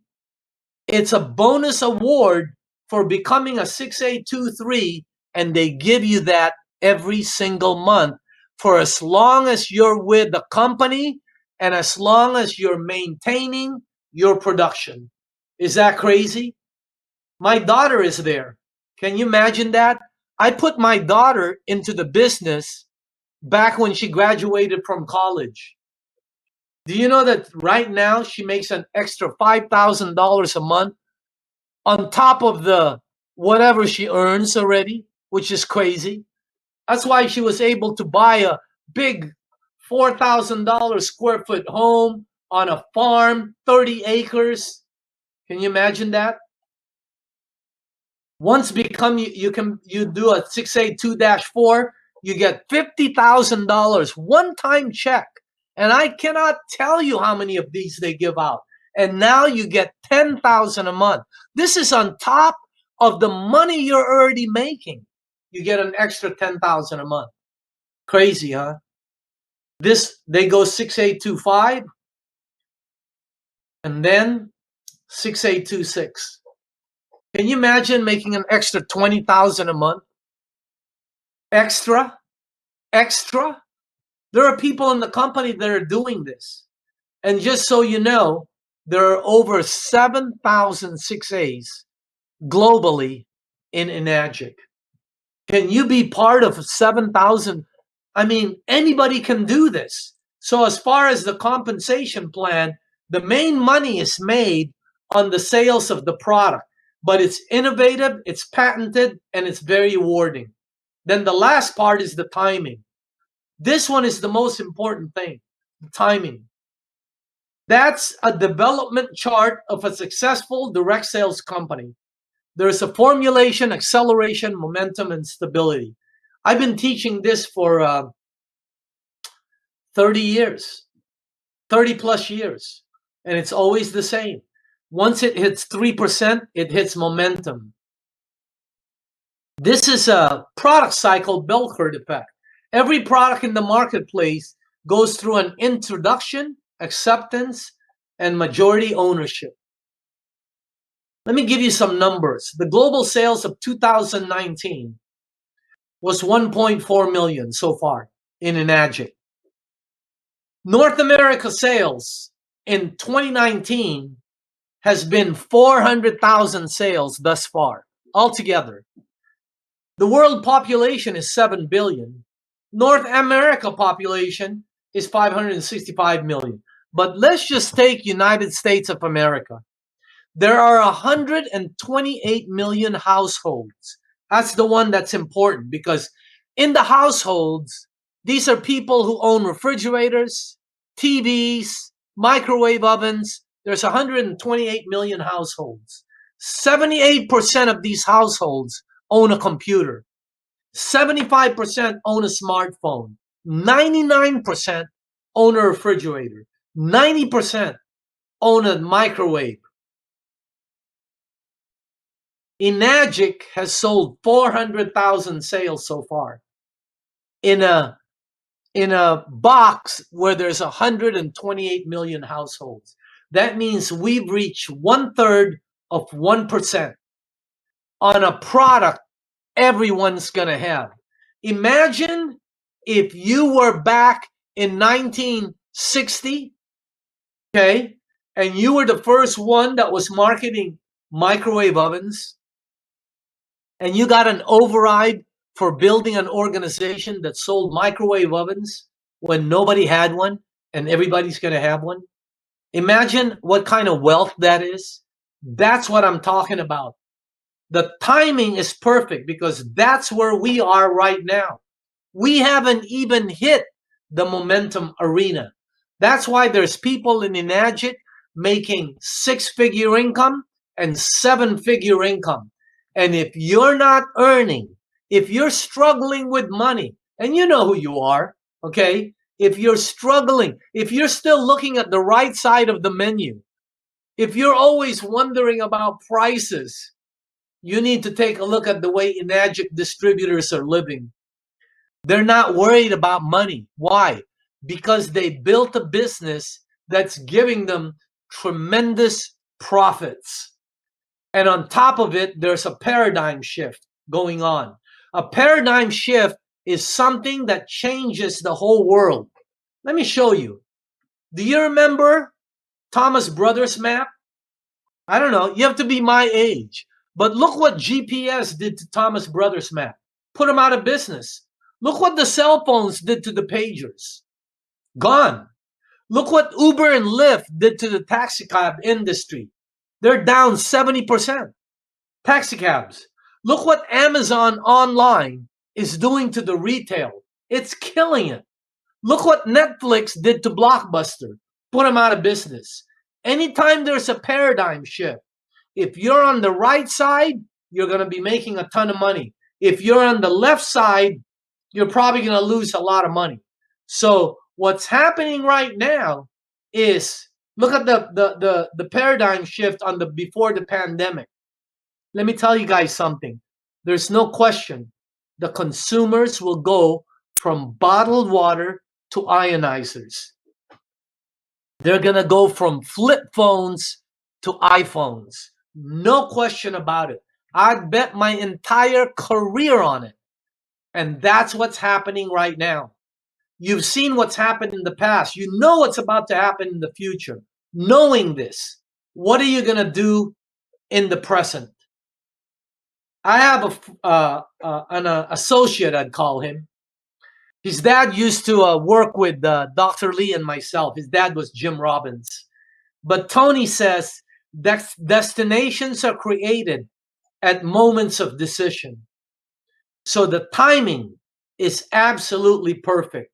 It's a bonus award for becoming a 6A23, and they give you that every single month for as long as you're with the company and as long as you're maintaining your production. Is that crazy? My daughter is there. Can you imagine that? I put my daughter into the business back when she graduated from college. Do you know that right now she makes an extra $5,000 a month on top of the whatever she earns already, which is crazy. That's why she was able to buy a big $4,000 square foot home on a farm, 30 acres. Can you imagine that? Once become you do a 682-4, you get $50,000 one-time check. And I cannot tell you how many of these they give out. And now you get 10,000 a month. This is on top of the money you're already making. You get an extra 10,000 a month. Crazy, huh? This they go 6825 and then 6826. Can you imagine making an extra 20,000 a month? Extra. There are people in the company that are doing this. And just so you know, there are over 7,000 6As globally in Enagic. Can you be part of 7,000? I mean, anybody can do this. So as far as the compensation plan, the main money is made on the sales of the product, but it's innovative, it's patented, and it's very rewarding. Then the last part is the timing. This one is the most important thing, the timing. That's a development chart of a successful direct sales company. There's a formulation, acceleration, momentum, and stability. I've been teaching this for 30 years, 30 plus years, and it's always the same. Once it hits 3%, it hits momentum. This is a product cycle bell curve effect. Every product in the marketplace goes through an introduction, acceptance, and majority ownership. Let me give you some numbers. The global sales of 2019 was 1.4 million so far in Enagic. North America sales in 2019 has been 400,000 sales thus far altogether. The world population is 7 billion. North America population is 565 million. But let's just take United States of America. There are 128 million households. That's the one that's important because in the households, these are people who own refrigerators, TVs, microwave ovens. There's 128 million households. 78% of these households own a computer. 75% own a smartphone. 99% own a refrigerator. 90% own a microwave. Enagic has sold 400,000 sales so far in a box where there's 128 million households. That means we've reached 1/3 of 1% on a product everyone's gonna have. Imagine if you were back in 1960, okay, and you were the first one that was marketing microwave ovens, and you got an override for building an organization that sold microwave ovens when nobody had one and everybody's going to have one. Imagine what kind of wealth that is. That's what I'm talking about. The timing is perfect because that's where we are right now. We haven't even hit the momentum arena. That's why there's people in Enagic making 6-figure income and 7-figure income. And if you're not earning, if you're struggling with money, and you know who you are, okay? If you're struggling, if you're still looking at the right side of the menu, if you're always wondering about prices, you need to take a look at the way Enagic distributors are living. They're not worried about money. Why? Because they built a business that's giving them tremendous profits. And on top of it, there's a paradigm shift going on. A paradigm shift is something that changes the whole world. Let me show you. Do you remember Thomas Brothers map? I don't know. You have to be my age. But look what GPS did to Thomas Brothers map. Put them out of business. Look what the cell phones did to the pagers. Gone. Look what Uber and Lyft did to the taxi cab industry. They're down 70%. Taxi cabs. Look what Amazon online is doing to the retail. It's killing it. Look what Netflix did to Blockbuster. Put them out of business. Anytime there's a paradigm shift, if you're on the right side, you're going to be making a ton of money. If you're on the left side, you're probably going to lose a lot of money. So what's happening right now is, look at the paradigm shift on the before the pandemic. Let me tell you guys something. There's no question the consumers will go from bottled water to ionizers. They're going to go from flip phones to iPhones. No question about it. I'd bet my entire career on it. And that's what's happening right now. You've seen what's happened in the past. You know what's about to happen in the future. Knowing this, what are you going to do in the present? I have an associate, I'd call him. His dad used to work with Dr. Lee and myself. His dad was Jim Robbins. But Tony says destinations are created at moments of decision. So the timing is absolutely perfect.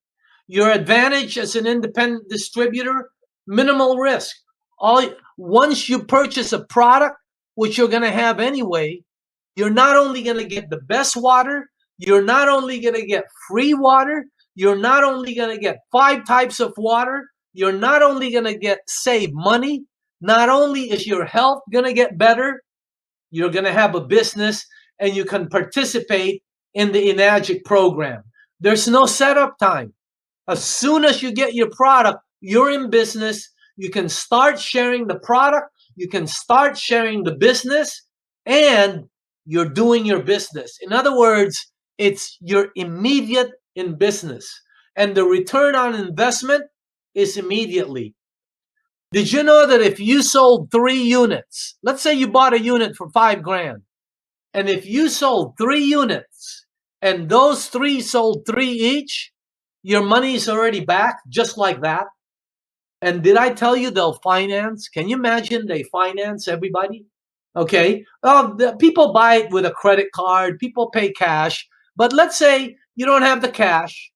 Your advantage as an independent distributor, minimal risk. Once you purchase a product, which you're going to have anyway, you're not only going to get the best water, you're not only going to get free water, you're not only going to get 5 types of water, you're not only going to get save money, not only is your health going to get better, you're going to have a business and you can participate in the Enagic program. There's no setup time. As soon as you get your product, you're in business. You can start sharing the product, you can start sharing the business, and you're doing your business. In other words, you're immediate in business. And the return on investment is immediately. Did you know that if you sold 3 units, let's say you bought a unit for $5,000, and if you sold 3 units and those 3 sold 3 each, your money is already back just like that. And did I tell you they'll finance? Can you imagine they finance everybody? Okay. People buy it with a credit card, people pay cash. But let's say you don't have the cash,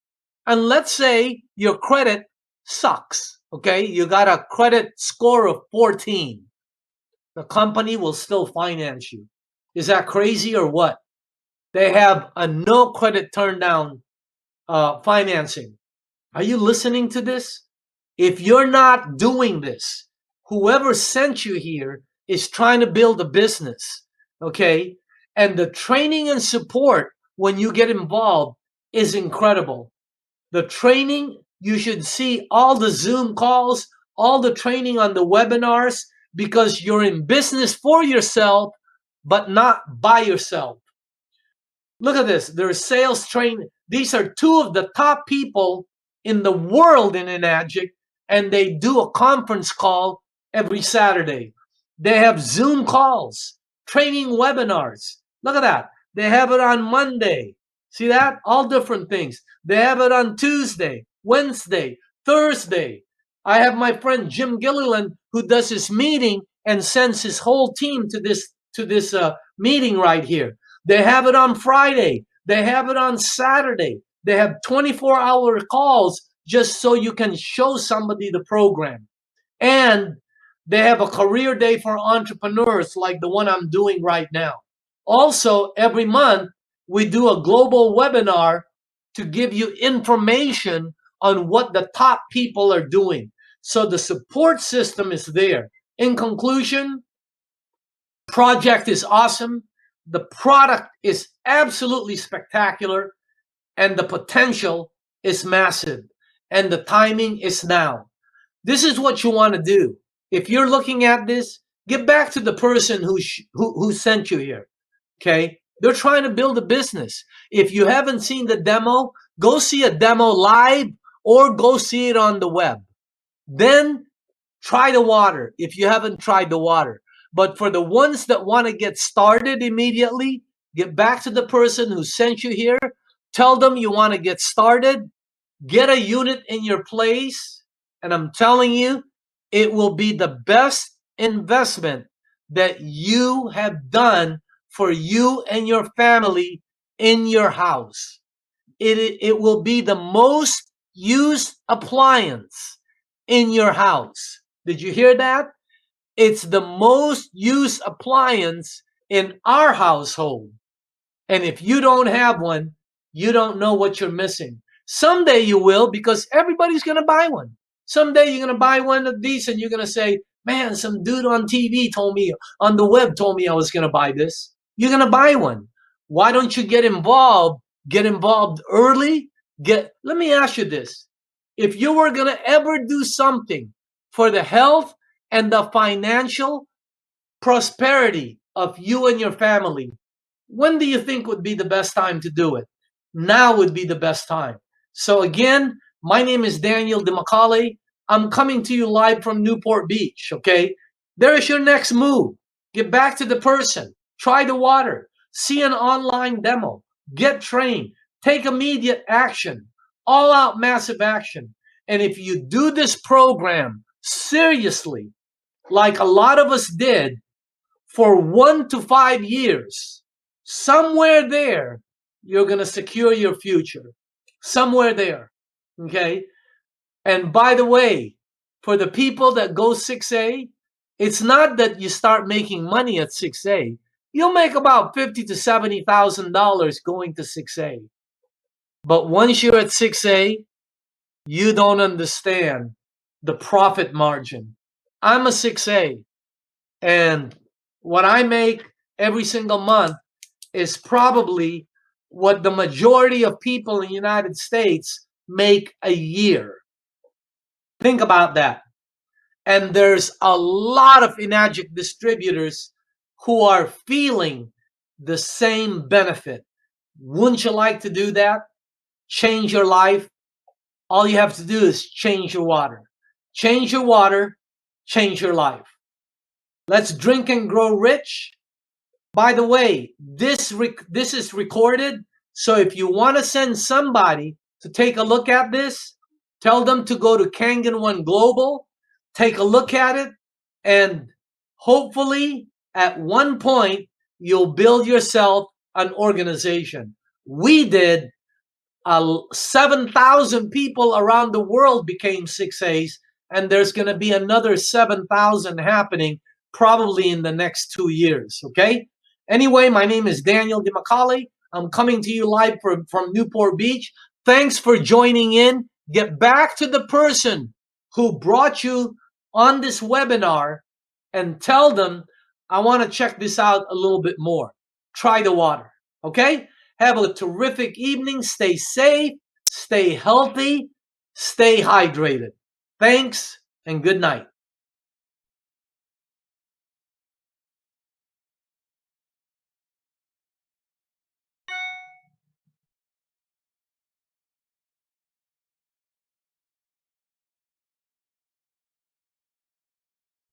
and let's say your credit sucks. Okay. You got a credit score of 14. The company will still finance you. Is that crazy or what? They have a no credit turn down financing. Are you listening to this? If you're not doing this, whoever sent you here is trying to build a business, okay? And the training and support when you get involved is incredible. The training, you should see all the Zoom calls, all the training on the webinars, because you're in business for yourself, but not by yourself. Look at this. There's sales training. These are 2 of the top people in the world in Enagic, and they do a conference call every Saturday. They have Zoom calls, training webinars. Look at that. They have it on Monday. See that? All different things. They have it on Tuesday, Wednesday, Thursday. I have my friend Jim Gilliland who does his meeting and sends his whole team to this meeting right here. They have it on Friday. They have it on Saturday. They have 24-hour calls just so you can show somebody the program. And they have a career day for entrepreneurs like the one I'm doing right now. Also, every month, we do a global webinar to give you information on what the top people are doing. So the support system is there. In conclusion, project is awesome. The product is absolutely spectacular, and the potential is massive, and the timing is now. This is what you want to do. If you're looking at this, get back to the person who sent you here. Okay, They're trying to build a business. If you haven't seen the demo, go see a demo live or go see it on the web. Then try the water if you haven't tried the water. But for the ones that want to get started immediately, get back to the person who sent you here. Tell them you want to get started. Get a unit in your place. And I'm telling you, it will be the best investment that you have done for you and your family in your house. It will be the most used appliance in your house. Did you hear that? It's the most used appliance in our household. And if you don't have one, you don't know what you're missing. Someday you will, because everybody's going to buy one. Someday you're going to buy one of these and you're going to say, man, some dude on TV told me, on the web told me I was going to buy this. You're going to buy one. Why don't you get involved? Get involved early. Let me ask you this. If you were going to ever do something for the health and the financial prosperity of you and your family, when do you think would be the best time to do it? Now would be the best time. So again, my name is Daniel Dimacale. I'm coming to you live from Newport Beach, okay? There is your next move. Get back to the person. Try the water. See an online demo. Get trained. Take immediate action. All out massive action. And if you do this program seriously, like a lot of us did, for 1 to 5 years, somewhere there, you're going to secure your future. Somewhere there. Okay? And by the way, for the people that go 6A, it's not that you start making money at 6A. You'll make about $50,000 to $70,000 going to 6A. But once you're at 6A, you don't understand the profit margin. I'm a 6A. And what I make every single month is probably what the majority of people in the United States make a year. Think about that. And there's a lot of Enagic distributors who are feeling the same benefit. Wouldn't you like to do that? Change your life? All you have to do is change your water. Change your water, change your life. Let's drink and grow rich. By the way, this is recorded, so if you want to send somebody to take a look at this, tell them to go to Kangen One Global, take a look at it, and hopefully at one point you'll build yourself an organization. We did. 7,000 people around the world became 6As, and there's going to be another 7,000 happening probably in the next 2 years, okay? Anyway, my name is Daniel Dimacale. I'm coming to you live from Newport Beach. Thanks for joining in. Get back to the person who brought you on this webinar and tell them, I want to check this out a little bit more. Try the water, okay? Have a terrific evening. Stay safe, stay healthy, stay hydrated. Thanks and good night.